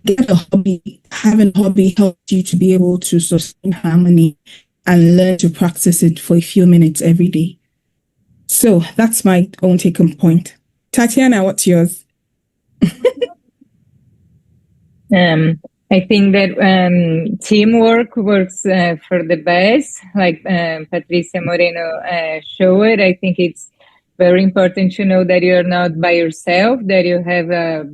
Get a hobby. Having a hobby helps you to be able to sustain harmony and learn to practice it for a few minutes every day. So that's my own take-home point. Tatiana, what's yours? I think that teamwork works for the best, like Patricia Moreno showed. I think it's very important to know that you're not by yourself, that you have a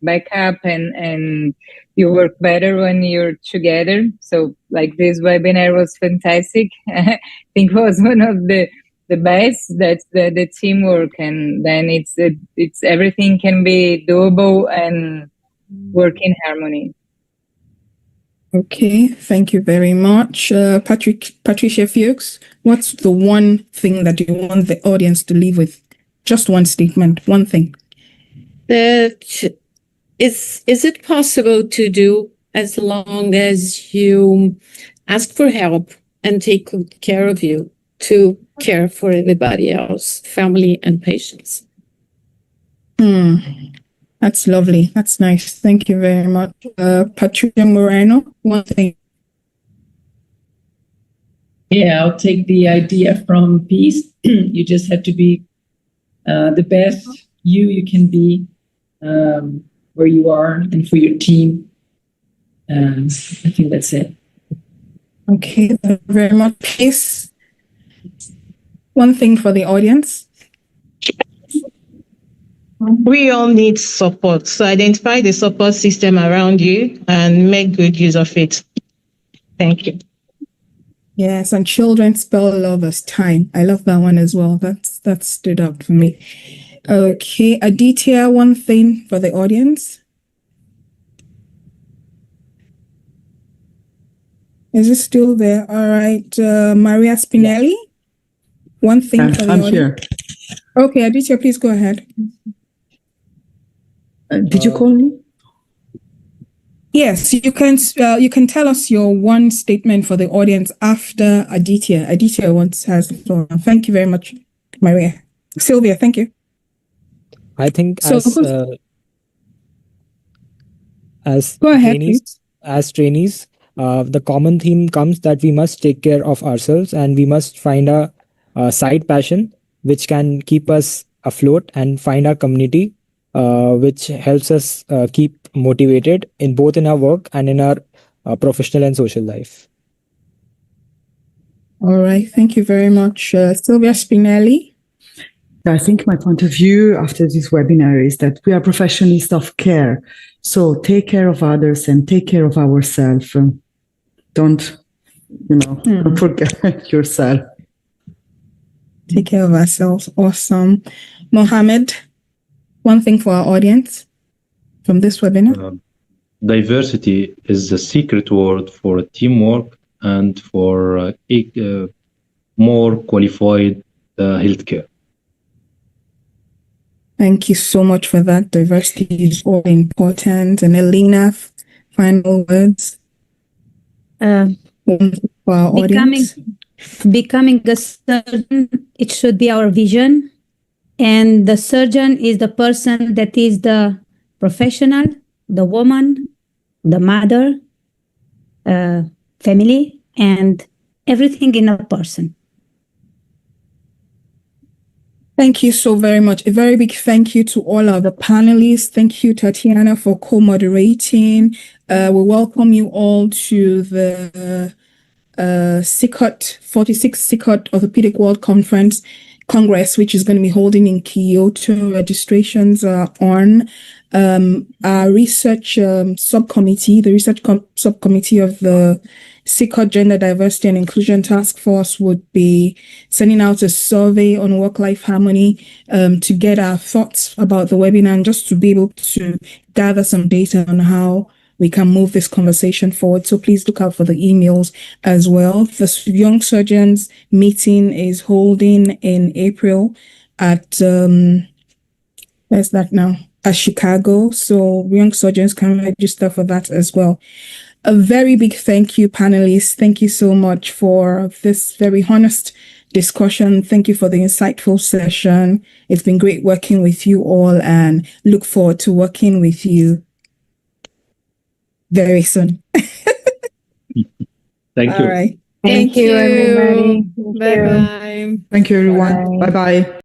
backup, and you work better when you're together. So like this webinar was fantastic. I think it was one of the best. That's the teamwork, and then it's everything can be doable and work in harmony. Okay, thank you very much. Patricia Fucs, what's the one thing that you want the audience to leave with? Just one statement, one thing. That is it possible to do as long as you ask for help and take good care of you to care for everybody else, family and patients? That's lovely. That's nice. Thank you very much. Patricia Moreno, one thing. Yeah, I'll take the idea from Peace. You just have to be the best you can be where you are and for your team. I think that's it. Okay, thank you very much. Peace. One thing for the audience. We all need support. So identify the support system around you and make good use of it. Thank you. Yes, and children spell love as time. I love that one as well. That stood out for me. Okay, Aditya, one thing for the audience. Is it still there? All right, Maria Spinelli, one thing for the I'm audience. here. Okay, Aditya, please go ahead. Did you call me? Yes, you can tell us your one statement for the audience after Aditya. Aditya has the floor. Thank you very much, Maria. Silvia, thank you. I think So, go ahead, trainees, the common theme comes that we must take care of ourselves and we must find a side passion which can keep us afloat and find our community, which helps us keep motivated in both in our work and in our professional and social life. All right, thank you very much, Silvia Spinelli. I think my point of view after this webinar is that we are professionists of care. So take care of others and take care of ourselves. Don't forget yourself. Take care of ourselves. Awesome. Mohammed, one thing for our audience from this webinar. Diversity is the secret word for teamwork and for more qualified healthcare. Thank you so much for that. Diversity is all important. And Elena, final words for our audience. Becoming a surgeon, it should be our vision. And the surgeon is the person that is the professional, the woman, the mother, family, and everything in a person. Thank you so very much. A very big thank you to all of the panelists. Thank you, Tatiana, for co-moderating. We welcome you all to the SICOT, 46th SICOT Orthopaedic World Congress, which is going to be holding in Kyoto. Registrations are on. Our research subcommittee, the research subcommittee of the SICOT Gender Diversity and Inclusion Task Force would be sending out a survey on work-life harmony to get our thoughts about the webinar and just to be able to gather some data on how we can move this conversation forward. So please look out for the emails as well. The Young Surgeons meeting is holding in April at, where's that now? At Chicago. So young surgeons can register for that as well. A very big thank you, panelists. Thank you so much for this very honest discussion. Thank you for the insightful session. It's been great working with you all and look forward to working with you very soon. Thank you. All right. Thank you, everybody. Bye-bye. Thank you, everyone. Bye-bye.